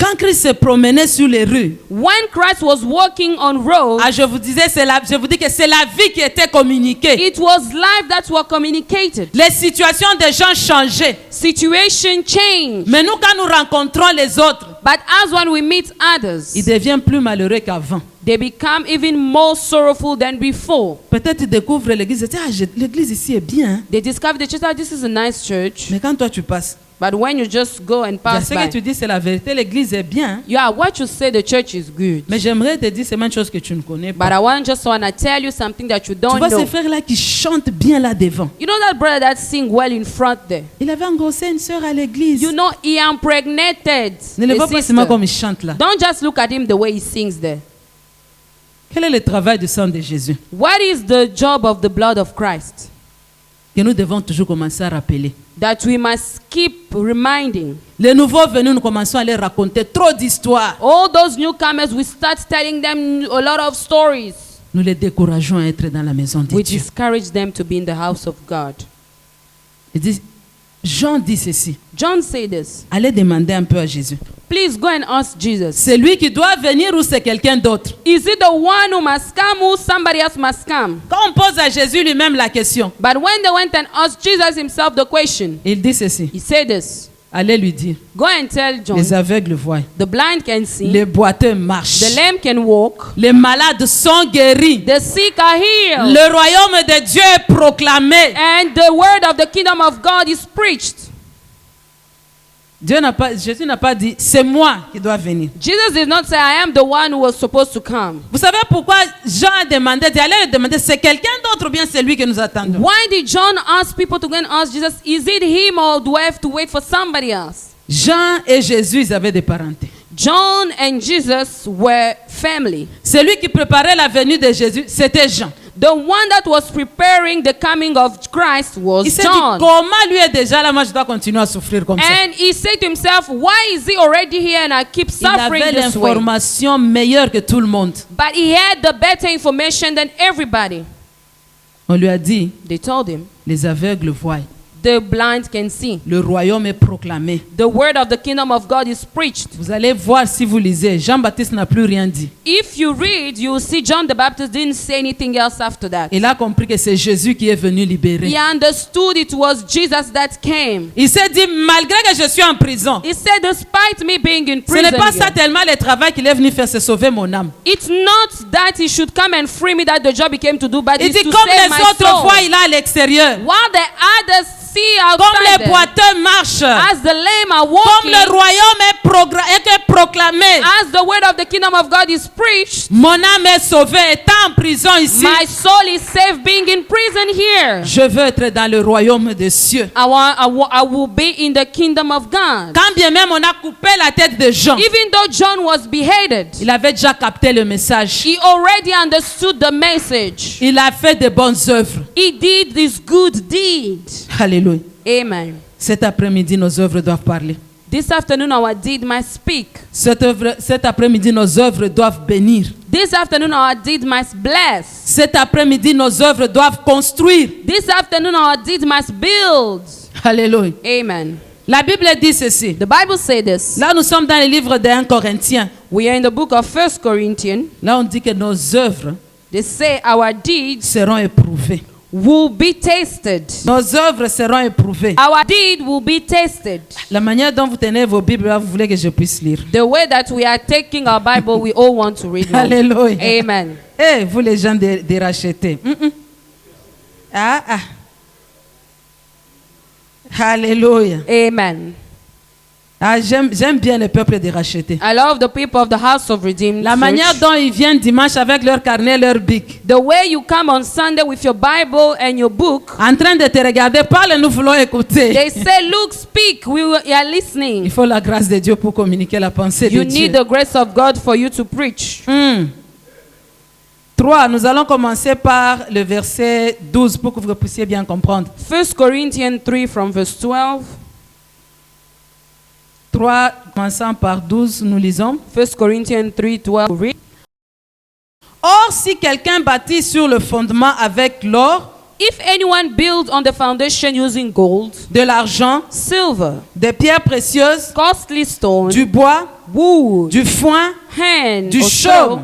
Quand Christ se promenait sur les rues, When Christ was walking on roads, je vous dis que c'est la vie qui était communiquée. it was life that was communicated. Les situations des gens changeaient. Situation changed. Mais nous, quand nous rencontrons les autres, But as when we meet others, ils deviennent plus malheureux qu'avant. they become even more sorrowful than before. Peut-être ils découvrent l'église et disent, l'église ici est bien. They discover the church, oh, this is a nice church. Mais quand toi tu passes, But when you just go and je pass sais que by, tu dis c'est la vérité, l'église est bien. yeah, what you say, the church is good. Mais j'aimerais te dire seulement une chose que tu ne connais But pas. I just want to tell you something that you Tu don't vois know. ces frères-là qui chantent bien là devant. You know that brother that sing well in front there? Il avait engrossé une sœur à l'église. You know he impregnated Ne le a vois pas seulement sister. comme il chante là. Don't just look at him the way he sings there. Quel est le travail du sang de Jésus? What is the job of the blood of Christ? Que nous devons toujours commencer à rappeler. That we must keep reminding. Les nouveaux venus, nous commençons à leur raconter trop d'histoires. All those newcomers, we start telling them a lot of stories. Nous les décourageons à être dans la maison de We Dieu. discourage them to be in the house of God. Ils disent, Jean dit ceci. John said this. Allez demander un peu à Jésus. Please go and ask Jesus. C'est lui qui doit venir ou c'est quelqu'un d'autre? Is it the one who must come or somebody else must come? Quand on pose à Jésus lui-même la question, But when they went and asked Jesus himself the question, il dit ceci. he said this. Allez lui dire, Go and tell John, les aveugles voient, the blind can see, les boiteux marchent, the lame can walk, les malades sont guéris, the sick are healed, le royaume de Dieu est proclamé. and the word of the kingdom of God is preached. Jésus n'a pas dit, c'est moi qui dois venir. Jesus did not say, I am the one who was supposed to come. Vous savez pourquoi Jean a demandé, allez le demander, c'est quelqu'un d'autre ou bien c'est lui que nous attendons? Why did John ask people to go and ask Jesus, is it him or do I have to wait for somebody else? Jean et Jésus, ils avaient des parentés. John and Jesus were family. Celui qui préparait la venue de Jésus, c'était Jean. The one that was preparing the coming of Christ was Il s'est dit, John. comment lui est déjà là, moi je dois continuer à souffrir comme ça. And he said to himself, why is he already here and I keep Il suffering avait this way? l'information meilleure que tout le monde. But he had the better information than everybody. On lui a dit, They told him, les aveugles voient, the blind can see. le royaume est proclamé. The word of the kingdom of God is preached. Vous allez voir si vous lisez, Jean-Baptiste n'a plus rien dit. If you read, you will see John the Baptist didn't say anything else after that. Il a compris que c'est Jésus qui est venu libérer. He understood it was Jesus that came. Il s'est dit, malgré que je suis en prison, He said, despite me being in ce n'est prison, pas ça here, tellement le travail qu'il est venu faire, c'est sauver mon âme. it's not that he should come and free me that the job he came to do, but Il it's dit, to comme save les my autres soul. fois, il est à l'extérieur. While the others see Comme outside les them, boiteux marchent. as the lame are Comme walking, le royaume est proclamé. as the word of the kingdom of God is preached, Mon âme est sauvée, étant en prison ici. my soul is safe being in prison here. Je veux être dans le royaume des cieux. I will be in the kingdom of God. Quand bien même on a coupé la tête de Jean, Even though John was beheaded, il avait déjà capté le message. he already understood the message. Il a fait de bonnes œuvres. He did this good deed. Alléluia. Amen. Cet après-midi, nos œuvres doivent parler. This afternoon our deed must speak. Cet après-midi, nos œuvres doivent bénir. This afternoon our deed must bless. Cet après-midi, nos œuvres doivent construire. This afternoon our deed must build. Alléluia. Amen. La Bible dit ceci. The Bible says this. Là, nous sommes dans le livre de 1 Corinthiens. We are in the book of 1 Corinthians. Là, on dit que nos œuvres They say our deeds seront éprouvées. will be tasted. Nos œuvres seront éprouvées. Our deed will be tasted. La manière dont vous tenez vos Bibles, là, vous voulez que je puisse lire. The way that we are taking our Bible, we all want to read now. Alléluia. Amen. Eh, vous les gens dérachetés. Ah, ah. Alléluia. Amen. Ah, j'aime bien le peuple de rachetés. I love the people of the house of Redeemed La manière Church. dont ils viennent dimanche avec leur carnet, leur bic, The way you come on Sunday with your Bible and your book, en train de te regarder, parle, nous voulons écouter. they say, look, speak, we are Il listening. faut la grâce de Dieu pour communiquer la pensée You de Dieu. need the grace of God for you to preach. 3, nous allons commencer par le verset 12 pour que vous puissiez bien comprendre. 1 Corinthians 3 from verse 12. 3, commençant par 12, nous lisons. 1 Corinthians 3:12. Read. Or, si quelqu'un bâtit sur le fondement avec l'or, If anyone builds on the foundation using gold, de l'argent, silver, des pierres précieuses, costly stone, du bois, wood, du foin, hand, du or chaume,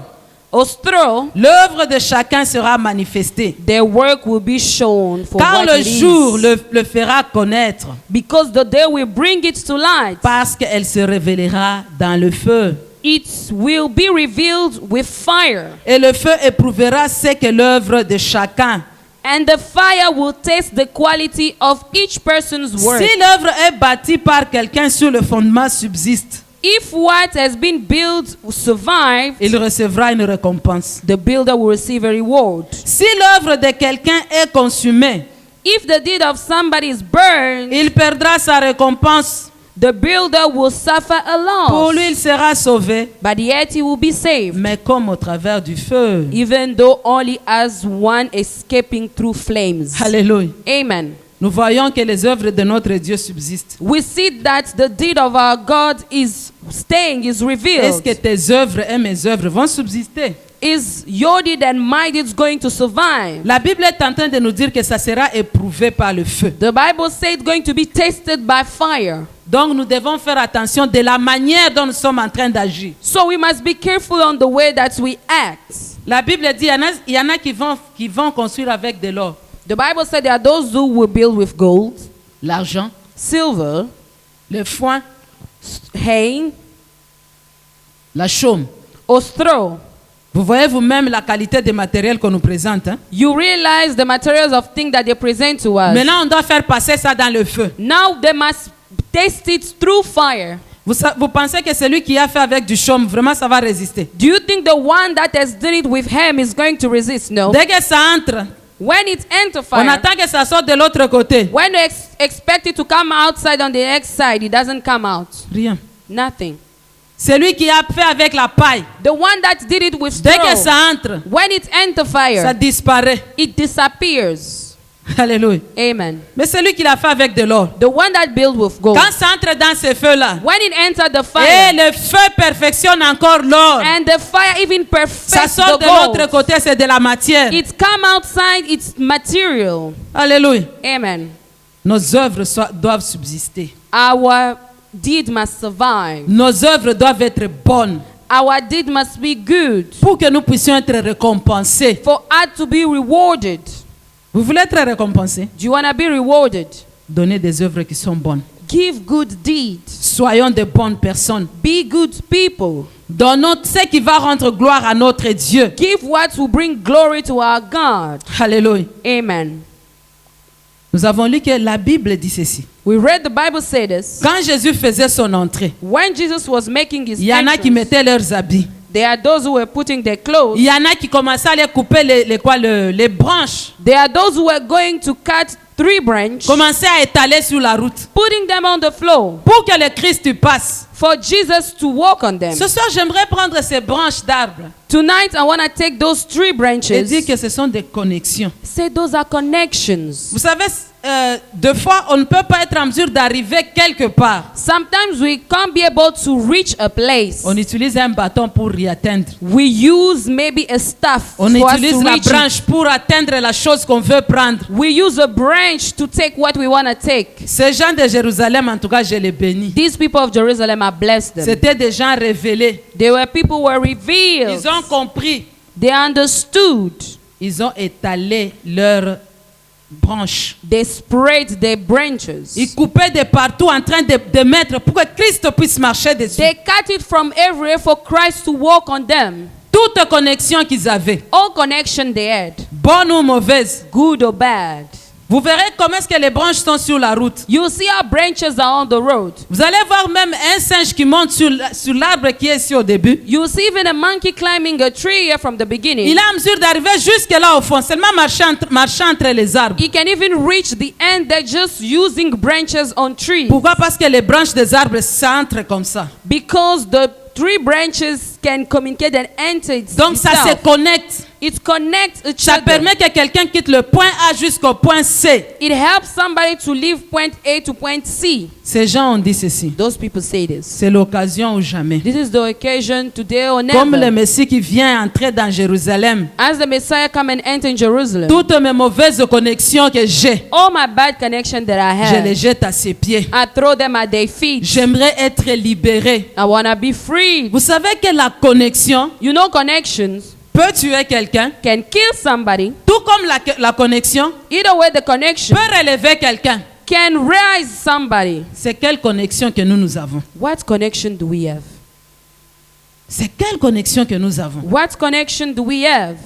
straw, l'œuvre de chacun sera manifestée. their work will be shown for Car what le it jour is. le fera connaître, Because the day will bring it to light. parce qu'elle se révélera dans le feu. It will be revealed with fire, Et le feu éprouvera ce que l'œuvre de chacun. and the fire will test the quality of each person's work. Si l'œuvre est bâtie par quelqu'un sur le fondement subsiste, If what has been built survived, il recevra une récompense. the builder will receive a reward. Si l'œuvre de quelqu'un est consumée, If the deed of somebody is burned, il perdra sa récompense. the builder will suffer a Pour loss, lui, il sera sauvé, but yet he will be saved, mais comme au travers du feu. even though only as one escaping through flames. Alléluia. Amen. Nous voyons que les œuvres de notre Dieu subsistent. We see that the deed of our God is staying, is Est-ce revealed. que tes œuvres et mes œuvres vont subsister? Is your deed and my deed going to survive? La Bible est en train de nous dire que ça sera éprouvé par le feu. The Bible says it's going to be tested by fire. Donc nous devons faire attention de la manière dont nous sommes en train d'agir. So we must be careful on the way that we act. La Bible dit il y en a qui vont construire avec de l'or, The Bible said there are those who will build with gold, l'argent, silver, le foin, hay, la chaume. or straw. Vous voyez vous-même la qualité des matériels qu'on nous présente. Hein? You realize the materials of things that they present to us. Maintenant, on doit faire passer ça dans le feu. Now they must taste it through fire. Vous pensez que celui qui a fait avec du chaume, vraiment, ça va résister? Do you think the one that has done it with him is going to resist? No. Dès que ça entre, When it enters on fire, attend que ça sorte de l'autre côté. when you expect it to come outside on the next side, it doesn't come out. Rien. Nothing. Celui qui a fait avec la paille, The one that did it with dès que straw, ça entre, when it enters ça fire, disparaît. it disappears. Alléluia. Amen. Mais celui qui l'a fait avec de l'or, The one that built with gold, quand ça entre dans ce feu-là, when it entered the et fire, le feu perfectionne encore l'or, and the fire even ça perfects sort the de l'autre gold, côté, c'est de la matière. it come outside its material. Alléluia. Amen. Nos œuvres doivent subsister. Our deed must survive. Nos œuvres doivent être bonnes Our deed must be good pour que nous puissions être récompensés. for us to be rewarded. Vous voulez être récompensés? Do you want to be rewarded? Donnez des œuvres qui sont bonnes. Give good deeds. Soyons de bonnes personnes. Be good people. Donnons ce qui va rendre gloire à notre Dieu. Give what will bring glory to our God. Alléluia. Amen. Nous avons lu que la Bible dit ceci. We read the Bible say this. Quand Jésus faisait son entrée, When Jesus was making his il y en a qui entrance, mettaient leurs habits. there are those who were putting their clothes. Il y en a qui commençaient à les couper les branches. There are those who were going to cut 3 branches, Commençaient à étaler sur la route. putting them on the floor Pour que le Christ passe. for Jesus to walk on them. Ce soir, j'aimerais prendre ces branches d'arbres Tonight, I want to take those 3 et branches. dire que ce sont des connexions. Say those are connections. Vous savez, deux fois, on ne peut pas être en mesure d'arriver quelque part. Sometimes we can't be able to reach a place. On utilise un bâton pour y atteindre. We use maybe a staff On for us utilise to la reach it. branche pour atteindre la chose qu'on veut prendre. We use a branch to take what we want to take. Ces gens de Jérusalem, en tout cas, je les bénis. These people of Jerusalem, I bless them. C'était des gens révélés. They were people who were revealed. Ils ont compris. They understood. Ils ont étalé leurs branches. They spread their branches. Ils coupaient de partout en train de mettre pour que Christ puisse marcher dessus. They cut it from everywhere for Christ to walk on them. Toute connexion qu'ils avaient, All connection they had, bonne ou mauvaise, good or bad. Vous verrez comment est-ce que les branches sont sur la route. You see how branches are on the road. Vous allez voir même un singe qui monte sur l'arbre qui est ici au début. You see even a monkey climbing a tree here from the beginning. Il est en mesure d'arriver jusque là au fond, seulement marchant entre les arbres. He can even reach the end there just using branches on trees. Pourquoi? Parce que les branches des arbres s'entrent comme ça. Because the tree branches can communicate and enter Donc ça se itself. connecte. It connects each Ça other. permet que quelqu'un quitte le point A jusqu'au point C. It helps somebody to leave point A to point C. Ces gens ont dit ceci. Those people say this. C'est l'occasion ou jamais. This is the occasion today or Comme le never. Messie qui vient entrer dans Jérusalem, As the Messiah come and enter in Jerusalem, toutes mes mauvaises connexions que j'ai, all my bad connection that I je les have, jette à ses pieds. I throw them at their feet. J'aimerais être libéré. I want to be free. Vous savez que la connexion You know, connections peut tuer quelqu'un, can kill somebody. tout comme la connexion Either way, the connection peut relever quelqu'un. can raise somebody. C'est quelle connexion que nous avons? What connection do we have? C'est quelle connexion que nous avons? What connection do we have?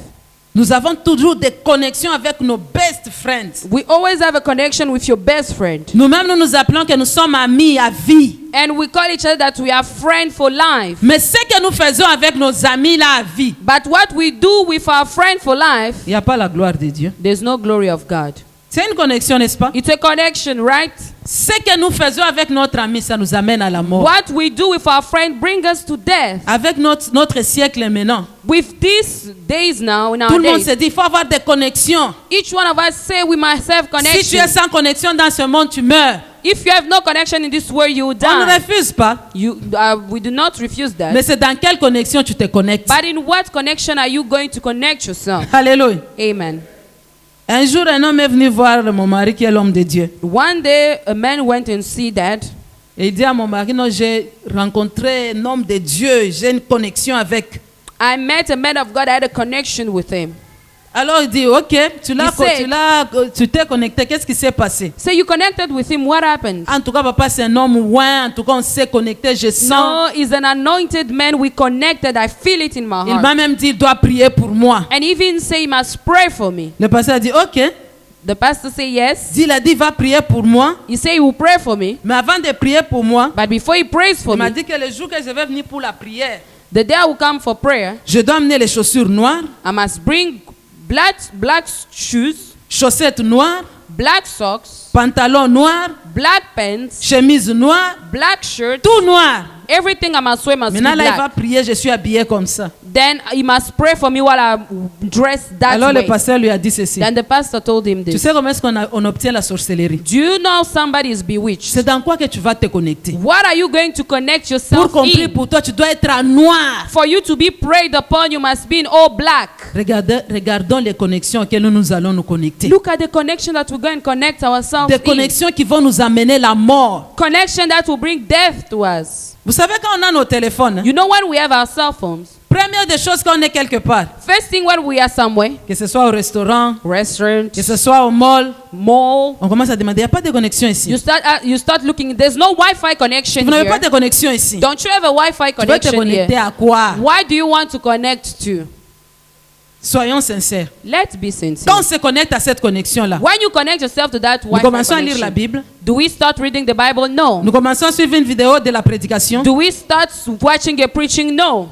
Nous avons toujours des connexions avec nos best friends. We always have a connection with your best friend. Nous-mêmes, nous nous appelons que nous sommes amis à vie. And we call each other that we are friends for life. Mais ce que nous faisons avec nos amis là à vie, But what we do with our friend for life, il n'y a pas la gloire de Dieu. there's no glory of God. C'est une connexion, n'est-ce pas? It's a connection, right? Ce que nous faisons avec notre ami, ça nous amène à la mort. What we do with our friend brings us to death. Avec notre siècle maintenant, With these days now, in tout our le monde days, se dit, il faut avoir des connexions. each one of us say we must have Si tu connection. es sans connexion dans ce monde, tu meurs. If you have no connection in this world, you will On ne die. refuse pas. We do not refuse that. Mais c'est dans quelle connexion tu te connectes. But in what connection are you going to connect yourself? Alléluia. Amen. Un jour, un homme est venu voir mon mari qui est l'homme de Dieu. One day, a man went and see that. Et il dit à mon mari, non, j'ai rencontré un homme de Dieu, j'ai une connexion avec. I met a man of God. I had a connection with him. Alors il dit, ok, tu t'es connecté, qu'est-ce qui s'est passé? So you connected with him. What happened? En tout cas, papa, c'est un homme ouin, en tout cas, on s'est connecté, je sens. No, he's an anointed man. We connected. I feel it in my Il m'a heart. même dit, il doit prier pour moi. And even say he must pray for me. Le pasteur a dit, ok. The pastor say yes. Il a dit, va prier pour moi. He say he will pray for me. Mais avant de prier pour moi, But before he prays for il m'a me, dit que le jour que je vais venir pour la prière, the day I will come for prayer, je dois amener les chaussures noires, I must bring black shoes, chaussettes noires, black socks, pantalon noir, black pants, chemise noire, black shirt. tout noir. Everything I must wear must be Maintenant là, il va black. prier, je suis habillé comme ça. Then he must pray for me while I dress that Alors le way. pasteur lui a dit ceci. Then the pastor told him Tu this. sais comment est-ce on obtient la sorcellerie? Do you know somebody is bewitched? C'est dans quoi que tu vas te connecter? What are you going to connect Pour yourself qu'on prie in? pour toi, tu dois être en noir. For you to be prayed upon, you must be in all black. Regardons les connexions auxquelles nous allons nous connecter. Look at the connection that we're going to connect ourselves Des in. connexions qui vont nous amener la mort. Connection that will bring death to us. Vous savez quand on a nos téléphones, You know when we have our cell phones, première des choses quand on est quelque part, first thing when we are somewhere, que ce soit au restaurant, restaurant, que ce soit au mall, mall, on commence à demander, il n'y a pas de connexion ici. you start looking. There's no Wi-Fi connection Vous n'avez pas here. de connexion ici. Don't you have a Wi-Fi Tu veux te connection connecter here? à quoi? Why do you want to connect to? Soyons sincères. Let's be sincere. Quand on se connecte à cette connexion-là, When you connect yourself to that nous Wi-Fi commençons à lire la connection, Bible, do we start reading the Bible? No. nous commençons à suivre une vidéo de la prédication. Do we start watching a preaching? No.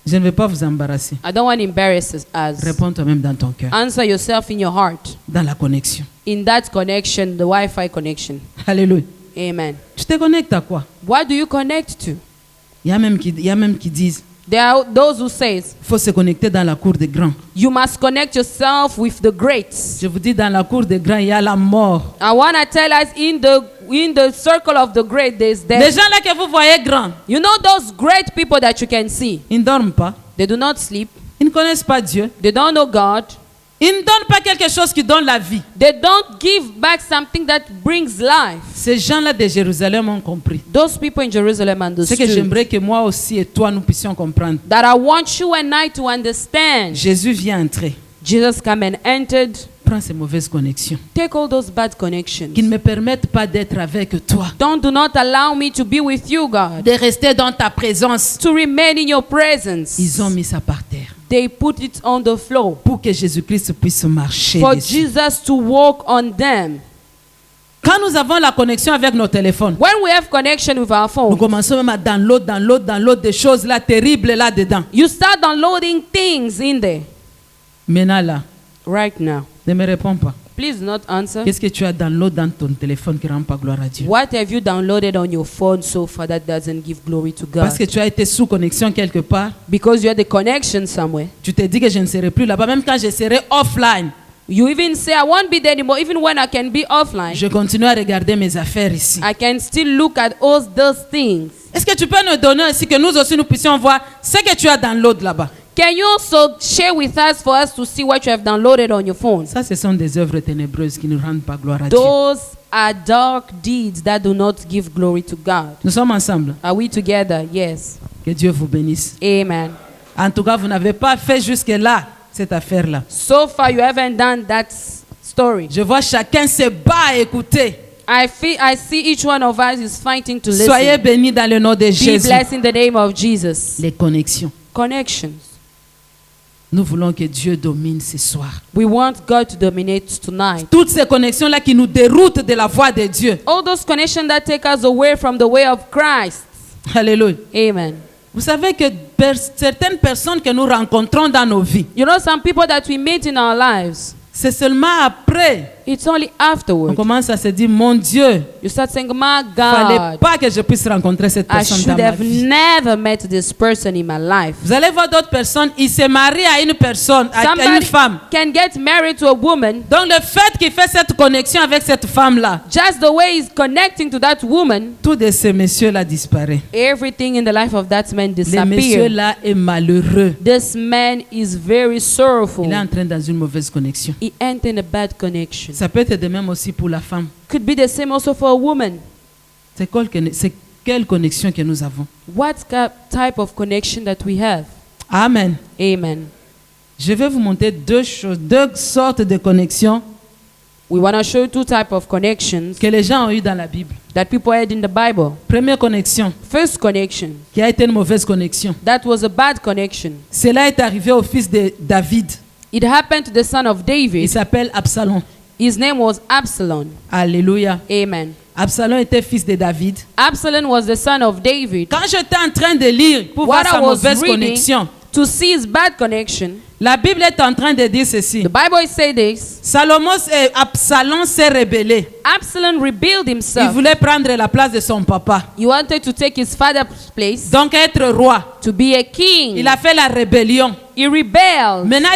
Je ne vais pas vous embarrasser. I don't want to embarrass us. Réponds toi-même dans ton cœur, Answer yourself in your heart. dans la connexion. In that connection, the Wi-Fi connection. Alléluia. Amen. Tu te connectes à quoi? What do you connect to? Il y a même qui disent, There are those who says il faut se connecter dans la cour des grands. you must connect yourself with the greats. Je vous dis, dans la cour des grands, il y a la mort. I want to tell us in the circle of the great there's Les death. gens là que vous voyez grands, You know those great people that you can see. ils ne dorment pas. They do not sleep. Ils ne connaissent pas Dieu. They don't know God. Ils ne donnent pas quelque chose qui donne la vie. They don't give back something that brings life. Ces gens-là de Jérusalem ont compris. Those people in Jerusalem C'est que understood j'aimerais que moi aussi et toi, nous puissions comprendre. that I want you and I to understand. Jésus vient entrer. Jesus came and entered. Prends ces mauvaises connexions Take all those bad connections. qui ne me permettent pas d'être avec toi, Do not allow me to be with you, God. de rester dans ta présence. To remain in your presence. Ils ont mis ça par terre. they put it on the floor pour que Jésus-Christ puisse marcher for dessus. Jesus to walk on them. Quand nous avons la connexion avec nos téléphones, When we have connection with our nous phone, commençons même à download des choses là terribles là-dedans. you start downloading things in there. Maintenant là, Right now. ne me réponds pas. Please not answer. Qu'est-ce que tu as download dans ton téléphone qui ne rend pas gloire à Dieu? What have you downloaded on your phone so far that doesn't give glory to Parce que God? tu as été sous connexion quelque part. Because you had the connection somewhere. Tu te dis que je ne serai plus là-bas. Même quand je serai offline, You even say, I won't be there anymore. Even when I can be offline, je continue à regarder mes affaires ici. I can still look at all those things. Est-ce que tu peux nous donner aussi que nous aussi nous puissions voir ce que tu as download là-bas? Can you also share with us for us to see what you have downloaded on your phone? Ça, ce sont des œuvres ténébreuses qui ne rendent pas gloire à Dieu. Those are dark deeds that do not give glory to God. Nous sommes ensemble. Are we together? Yes. Que Dieu vous bénisse. Amen. En tout cas, vous n'avez pas fait jusque-là cette affaire-là. So far, you haven't done that story. Je vois chacun se bat à écouter. I see each one of us is fighting to Soyez listen. bénis dans le nom de Be Jésus. blessed in the name of Jesus. Les connexions. Connections. Nous voulons que Dieu domine ce soir. We want God to dominate tonight. Toutes ces connexions-là qui nous déroutent de la voie de Dieu. All those connections that take us away from the way of Christ. Alléluia. Amen. Vous savez que certaines personnes que nous rencontrons dans nos vies, You know, some people that we meet in our lives, c'est seulement après it's only on afterward. commence à se dire, mon Dieu, You start saying, my fallait God, pas que je puisse rencontrer cette I personne dans should ma have vie. never met this person in my life. Vous allez voir d'autres personnes, ils se marient à une personne, à une Somebody femme. can get married to a woman, Donc le fait qu'il fait cette connexion avec cette femme-là, just the way he's connecting to that woman, tous de ces messieurs-là disparaît. everything in the life of that man Le disappears. monsieur-là est malheureux. This man is very sorrowful. Il est en train dans une mauvaise connexion. He entered in a bad connection. Ça peut être de même aussi pour la femme. Could be the same also for a woman. C'est quelle connexion que nous avons? What type of connection that we have? Amen. Amen. Je vais vous montrer deux sortes de connexions We want to show you two types of connections que les gens ont eues dans la Bible. that people had in the Bible. Première connexion, First connection, qui a été une mauvaise connexion. that was a bad connection. Cela est arrivé au fils de David. It happened to the son of Il David. s'appelle Absalom. His name was Absalom. Alléluia. Amen. Absalom était fils de David. Absalom was the son of David. Quand j'étais en train de lire pour What voir sa I was mauvaise reading connexion, to see his bad connection, la Bible est en train de dire ceci. the Bible says this. Absalom s'est rebellé. Absalom rebelled Il himself. voulait prendre la place de son papa. He wanted to take his father's place, Donc être roi. to be a king. Il a fait la rébellion. He rebelled. Maintenant,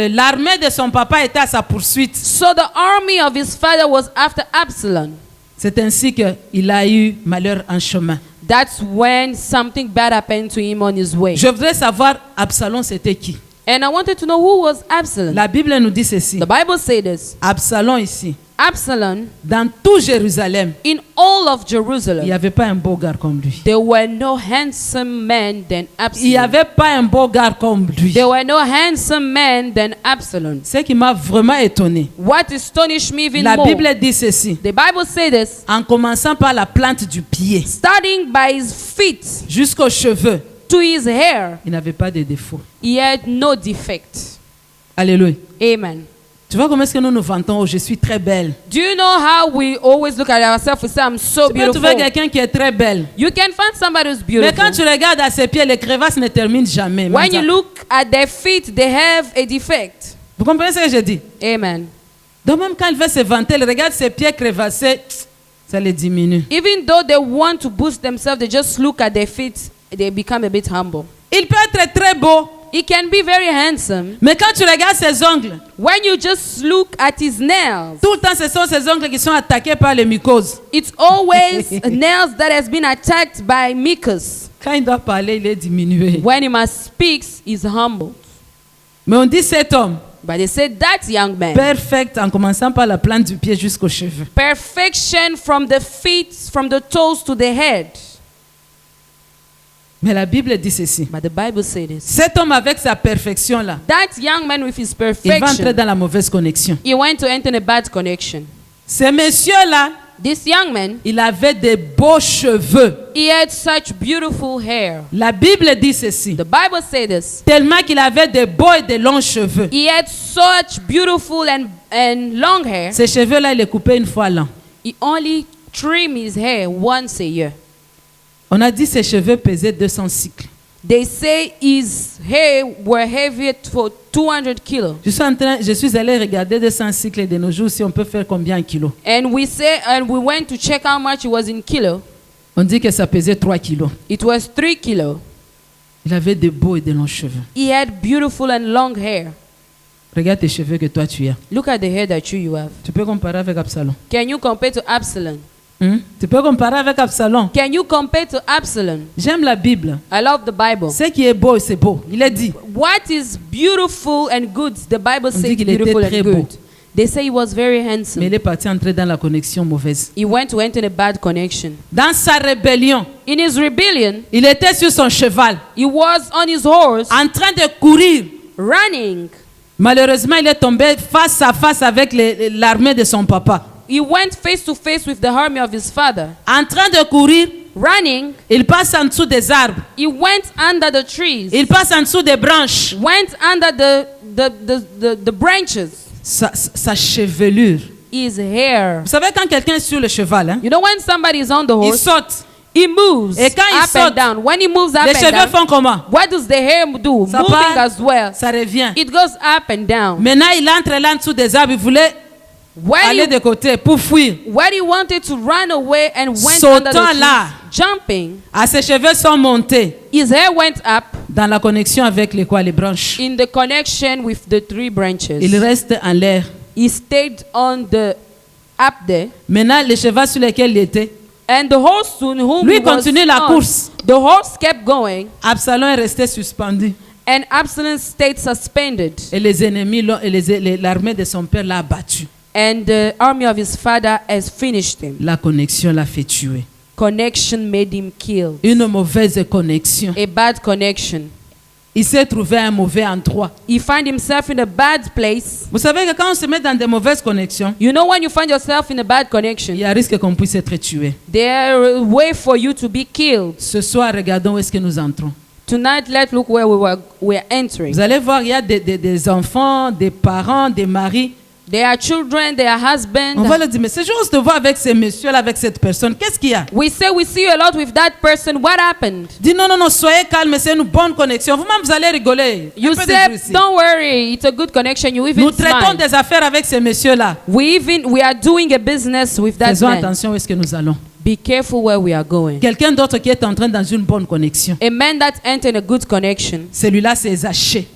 l'armée de son papa était à sa poursuite. So the army of his father was after Absalom. C'est ainsi qu'il a eu malheur en chemin. That's when something bad happened to him on his way. Je voudrais savoir, Absalom, c'était qui? And I wanted to know who was Absalom. La Bible nous dit ceci. The Bible says this. Absalom ici, Absalom, dans tout Jérusalem, in all of il n'y Jerusalem, avait pas un beau gars comme lui. there were no handsome men than Il n'y Absalom. avait pas un beau gars comme lui. There were no handsome men than Absalom. Ce qui m'a vraiment étonné. What astonished me even La more, Bible dit ceci. the Bible says this, En commençant par la plante du pied starting by his feet jusqu'aux cheveux, to his hair, il n'avait pas de défaut. he had no defect. Alléluia. Amen. Tu vois comment est-ce que nous nous vantons? Oh, je suis très belle. Do you know how we always look at ourselves and say, I'm so Tu peux trouver beautiful? quelqu'un qui est très belle. You can find somebody who's Mais quand beautiful. tu regardes à ses pieds, les crevasses ne terminent jamais. When you look at their feet, they have a defect. Vous comprenez ce que je dis? Amen. Donc même quand il veut se vanter, il regarde ses pieds crevassés, ça les diminue. Even though they want to boost themselves, they just look at their feet, they become a bit humble. Il peut être très beau, He can be very handsome. mais quand tu regardes ses ongles, When you just look at his nails, tout le temps ce sont ses ongles qui sont attaqués par les mycoses. it's always nails that has been attacked by mucus. Quand il doit parler, il est diminué. When he must speak, he's humbled. Mais on dit cet homme, But they said that young man, perfect en commençant par la plante du pied jusqu'aux cheveux. perfection from the feet, from the toes to the head. Mais la Bible dit ceci. But the Bible says this. Cet homme avec sa perfection-là, That young man with his il va entrer perfection, dans la mauvaise connexion. he went to enter a bad connection. Ces messieurs-là, This young man, il avait des beaux cheveux. he had such beautiful hair. La Bible dit ceci. The Bible says this. Tellement qu'il avait de beaux et de longs cheveux. He had such beautiful and long hair. Ces cheveux-là, il les coupait une fois l'an. He only trimmed his hair once a year. On a dit ses cheveux pesaient 200 cycles. They say his hair were heavy for 200 kilos. Je suis allé regarder 200 cycles de nos jours si on peut faire combien en kilos. And we went to check how much it was in kilo. On dit que ça pesait 3 kilos. It was 3 kilos. Il avait de beaux et de longs cheveux. He had beautiful and long hair. Regarde tes cheveux que toi tu as. Look at the hair that you have. Tu peux comparer avec Absalom. Can you compare to Absalom? Tu peux comparer avec Absalom. Can you compare to Absalom? J'aime la Bible. I love the Bible. Ce qui est beau, c'est beau. Il est dit. What is beautiful and good? The Bible On dit says qu'il était beautiful très and beau. good. They say he was very Mais handsome. il est parti entrer dans la connexion mauvaise. He went to enter a bad connection. Dans sa rébellion, In his rebellion, il était sur son cheval, he was on his horse, en train de courir. running. Malheureusement, il est tombé face à face avec l'armée de son papa. He went face to face with the army of his father. En train de courir, Running, il passe en dessous des arbres. he went under the trees. Il passe en dessous des branches. Went under the branches. Sa chevelure. His hair. Vous savez, quand quelqu'un est sur le cheval, hein, You know when somebody is on the il horse, saute. he moves Et quand il up saute, and down. When he moves up Les and cheveux down, font comment? what does the hair do? Ça Moving part, as well. ça revient. It goes up and down. Maintenant, il entre là en dessous des arbres. Il voulait aller de côté pour fuir. When he wanted to run away and went Sautant under the trees, là. jumping, Ses cheveux sont montés his hair went up dans la connexion avec les branches. in the connection with the 3 branches. Il reste en l'air. He stayed on the up there. Maintenant, le cheval sur lequel il était, And the horse soon whom lui he was continue la on, course. the horse kept going, Absalom est resté suspendu. and Absalom stayed suspended. Et les ennemis, l'armée de son père l'a abattu. And the army of his father has finished him. La connexion l'a fait tuer. Connection made him killed. Une mauvaise connexion. A bad connection. Il s'est trouvé à un mauvais endroit. He found himself in a bad place. Vous savez que quand on se met dans de mauvaises connexions, You know when you find yourself in a bad il connection, y a risque qu'on puisse être tué. there a way for you to be killed. Ce soir, regardons où est-ce que nous entrons. Tonight, let's look where we are entering. Vous allez voir, il y a des enfants, des parents, des maris. There are children, there are husbands. On va leur dire, mais c'est juste de voir avec ces messieurs-là, avec cette personne. Qu'est-ce qu'il y a? We see you a lot with that person. What happened? Dis non, soyez calme, c'est une bonne connexion. Vous-même, vous allez rigoler. You Un peu de said, joie ici. don't worry, it's a good connection. You even Nous traitons smile. des affaires avec ces messieurs-là. We are doing a business with that Faisons man. attention où est-ce que nous allons. Be careful where we are going. Quelqu'un d'autre qui est entré dans une bonne connexion. A man that entered a good connection Celui-là, c'est Zaché.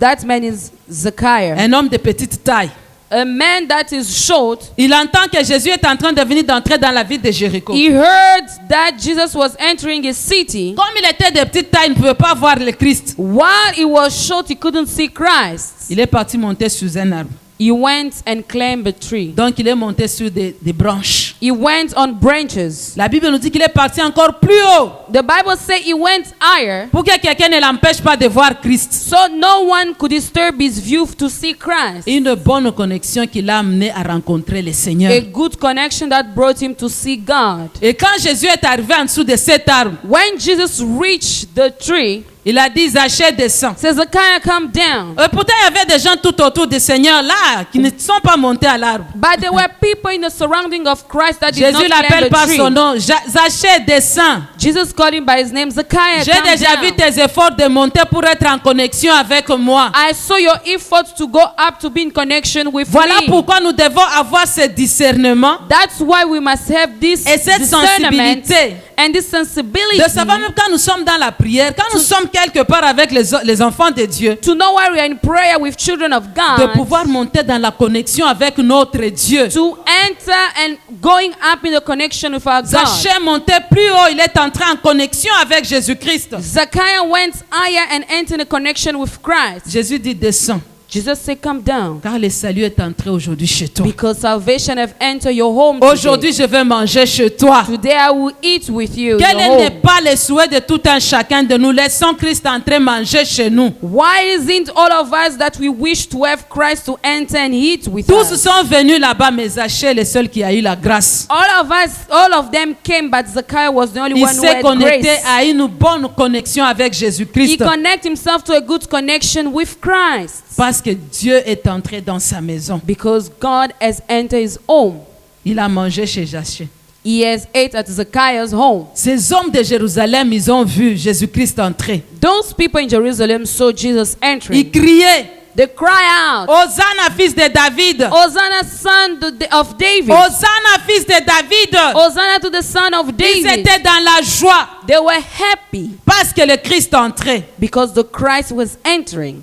that man is Zacchaeus. Un homme de petite taille. A man that is short. Il entend que Jésus est en train de venir d'entrer dans la ville de Jéricho. He heard that Jesus was entering his city. Comme il était de petite taille, il ne pouvait pas voir le Christ. While he was short, he couldn't see Christ. Il est parti monter sur un arbre. He went and climbed a tree. Donc il est monté sur des branches. He went on branches. La Bible nous dit qu'il est parti encore plus haut The Bible says he went higher, pour que quelqu'un ne l'empêche pas de voir Christ. so no one could disturb his view to see Christ. Une bonne connexion qui l'a amené à rencontrer le A Seigneur. good connection that brought him to see God. Et quand Jésus est arrivé en dessous de cet arbre, When Jesus reached the tree, il a dit, Zaché, descends. says, Zacchaeus, come down. Pourtant, il y avait des gens tout autour du Seigneur là qui ne sont pas montés à l'arbre. But there were people in the surrounding of Christ that did Jésus not climb l'appelle the par tree. son nom. Zaché, descends. Jesus called him by his name, Zacchaeus, J'ai come déjà down. vu tes efforts de monter pour être en connexion avec moi. I saw your efforts to go up to be in connection with Voilà me. pourquoi nous devons avoir ce discernement That's why we must have this et cette discernment sensibilité and this sensibility de savoir même quand nous sommes dans la prière, quand nous sommes quelque part avec les enfants de Dieu, to know why we are in prayer with children of de God, pouvoir monter dans la connexion avec notre Dieu. to enter and going up in the connection with our God. Zaché montait plus haut, il est entré en connexion avec Jésus-Christ. Zacchaeus went higher and entered a connection with Christ. Jésus dit, descends. Jesus said, come down. Car le salut est entré aujourd'hui chez toi. Because salvation have entered your home today. Aujourd'hui, je vais manger chez toi. Today I will eat with you in Quel your n'est home. pas le souhait de tout un chacun de nous? Laissons Christ entrer manger chez nous. Why isn't all of us that we wish to have Christ to enter and eat with Tous us? sont venus là-bas, mais Zachée est le seul qui a eu la grâce. All of them came, but Zacchaeus was the only Il one who s'est had connecté grace. à une bonne connexion avec He Jésus-Christ. connected himself to a good connection with Christ. Parce que Dieu est entré dans sa maison. Because God has entered his home. Il a mangé chez Zachée. He has ate at Zacchaeus' home. Ces hommes de Jérusalem, ils ont vu Jésus-Christ entrer. Those people in Jerusalem saw Jesus Ils entering. criaient, They cry out, Hosanna, fils de David. Hosanna, son of David. Hosanna, fils de David. Hosanna to the son of Ils David. étaient dans la joie They were happy parce que le Christ entrait. because the Christ was entering.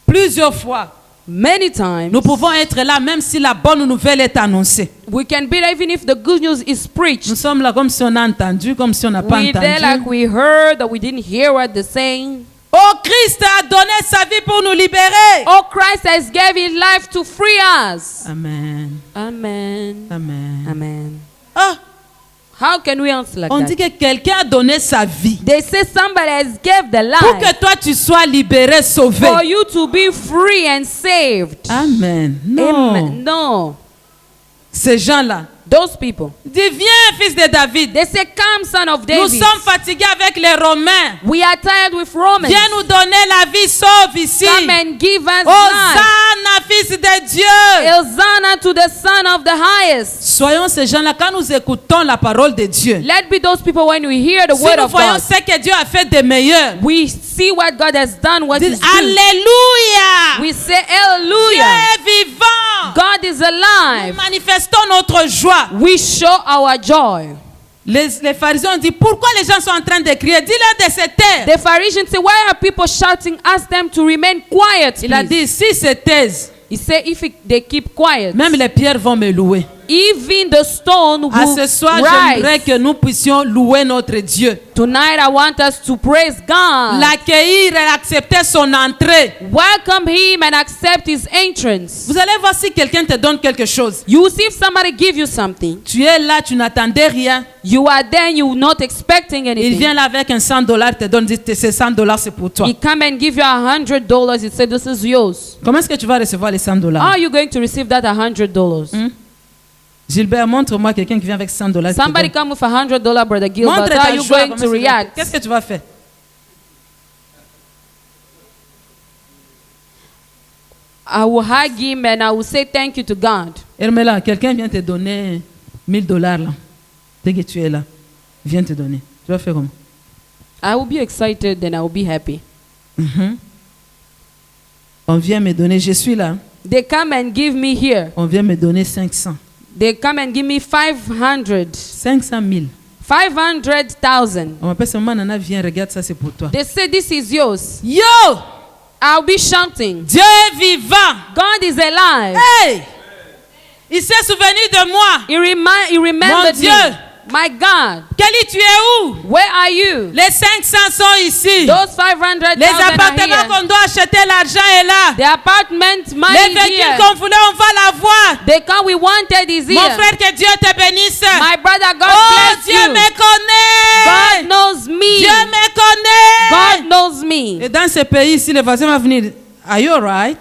Plusieurs fois, Many times, nous pouvons être là même si la bonne nouvelle est annoncée. we can be there even if the good news is preached. Nous sommes là comme si on a entendu, comme si on n'a pas We're there like entendu. we heard or we didn't hear what they're saying. Oh, Christ a donné sa vie pour nous libérer. Oh, Christ has given his life to free us. Amen. Amen. Amen. Amen. Ah, How can we answer like on that? dit que quelqu'un a donné sa vie They say somebody has gave the pour life que toi tu sois libéré, sauvé. for you to be free and saved. Amen. Non. Amen. No. Ces gens-là, Those people. dis viens fils de David. They say, come, son of Nous David. sommes fatigués avec les Romains. We are tired with Romans. Viens nous donner la vie, sauve ici. Come and give us life. Hosanna, fils de Dieu. Hosanna to the Son of the Highest. Soyons ces gens-là quand nous écoutons la parole de Dieu. Let be those people when we hear the Si word nous of voyons God. ce que Dieu a fait de meilleur, We see what God has done, what dites He's doing. Alléluia. We say, Dieu Hallelujah. est vivant. God is Nous alive. manifestons notre joie. We show our joy. Les pharisiens ont dit pourquoi les gens sont en train de crier? Dis-leur de se taire. The Phariseans say, why are people shouting? Ask them to remain quiet, Il a please. dit si se taisent, He said, if they keep quiet, même les pierres vont me louer. even the stone À will ce soir, j'aimerais rise. que nous puissions louer notre Dieu. Tonight, I want us to praise God. L'accueillir et accepter son entrée. Welcome Him and accept His entrance. Vous allez voir si quelqu'un te donne quelque chose. You will see if somebody give you something. Tu es là, tu n'attendais rien. You are there, you're not expecting Il anything. vient là avec un $100, te donne, dit ces $100 c'est pour toi. He come and give you $100. He said, this is yours. Comment est-ce que tu vas recevoir les $100? How are you going to receive that $100? Gilbert, montre-moi quelqu'un qui vient avec $100. Somebody come with $100, Brother Gilbert. Montre How are ta you joie. going Comment to est-ce que tu vas faire? react? Qu'est-ce que tu vas faire? I will hug him and I will say thank you to God. Hermela, quelqu'un vient te donner $1000 là. Dès que tu es là, viens te donner. Tu vas faire comment? I will be excited and I will be happy. On vient me donner, je suis là. They come and give me here. On vient me donner 500. They come and give me 500. 500 000. 500,000. On m'appelle ce moment, Nana, viens, regarde ça, c'est pour toi. They say this is yours. Yo! I'll be shouting. Dieu est vivant. God is alive. Hey! Il s'est souvenu de moi. He remembered Mon Dieu. me. My God. Kelly, tu es où? Where are you? Les 500 sont ici. Those 500,000 Les are appartements here. qu'on doit acheter, l'argent est là. The apartment money Les is véhicules here. qu'on voulait, on va l'avoir. The car we wanted is Mon here. frère, que Dieu te bénisse. My brother, God Oh, bless Dieu you. me connaît. God knows me. Dieu me connaît. God knows me. Et dans ce pays ici, le voisin va venir. Are you alright?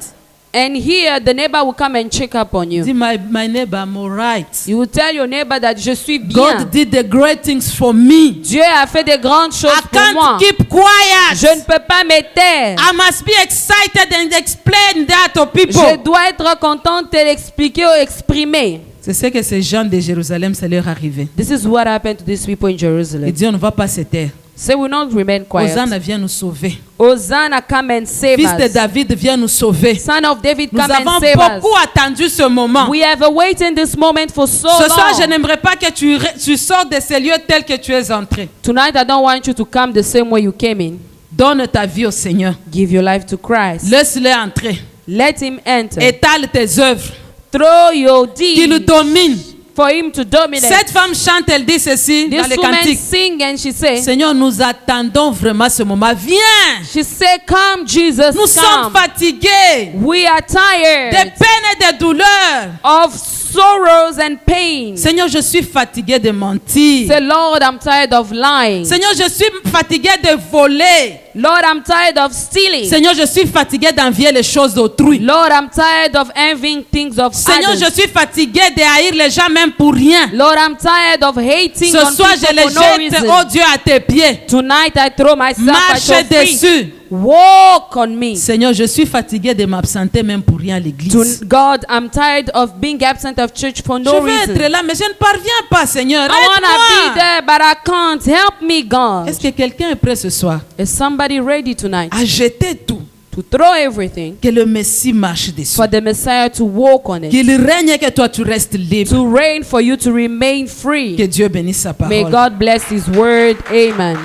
And here, the neighbor will come and check up on you. Dis, my neighbor, I'm alright. You will tell your neighbor that je suis bien. God did the great things for me. Dieu a fait de grandes choses I pour moi. can't keep quiet. Je ne peux pas me taire. I must be excited and explain that to people. Je dois être contente de l'expliquer ou exprimer. C'est ce que ces gens de Jérusalem, ça leur est arrivé. This is what happened to these people in Et Jerusalem. Dieu ne va pas se taire. Say we not remain quiet. Hosanna, viens nous sauver. Hosanna, come and save Fils de us. David, viens nous sauver. Son of David, Nous come avons and save beaucoup us. attendu ce moment. We have awaited this moment for so Ce soir, je long. n'aimerais pas que tu sortes de ces lieux tels que tu es entré. Tonight, I don't want you to come the same way you came in. Donne ta vie au Seigneur. Give your life to Christ. Laisse-le entrer. Let him enter. Étale tes œuvres. Throw your Qu'il deeds. domine. for him to dominate. Cette femme chante, elle dit ceci dans This les woman cantiques. sing and she say, Seigneur, nous attendons vraiment ce moment. Viens. she said, come Jesus, Nous sommes come. fatigués We are des tired peines et des douleurs. of sorrows and pain. Seigneur, je suis fatigué de mentir. Say, Lord, I'm tired of lying. Seigneur, je suis fatigué de voler. Lord, I'm tired of stealing. Seigneur, je suis fatigué d'envier les choses d'autrui. Lord, I'm tired of envying things of Seigneur, others. je suis fatigué de haïr les gens même pour rien. Lord, I'm tired of hating Ce on soir, people je les for no jette, reason. oh Dieu, à tes pieds. Tonight I throw myself at Marche your feet. dessus. Walk on me. Seigneur, je suis fatigué de m'absenter même pour rien à l'église. God, I'm tired of being absent of church for Je no veux reason. être là, mais je ne parviens pas, Seigneur. I want to be Aide-moi. there, but I can't. Help me, God. Est-ce que quelqu'un est prêt ce soir Is somebody ready tonight à jeter tout, to throw everything que le Messie marche dessus, for the Messiah to walk on it, qu'il règne et que toi tu restes libre. to reign for you to remain Que free? Dieu bénisse sa May parole. God bless His word. Amen.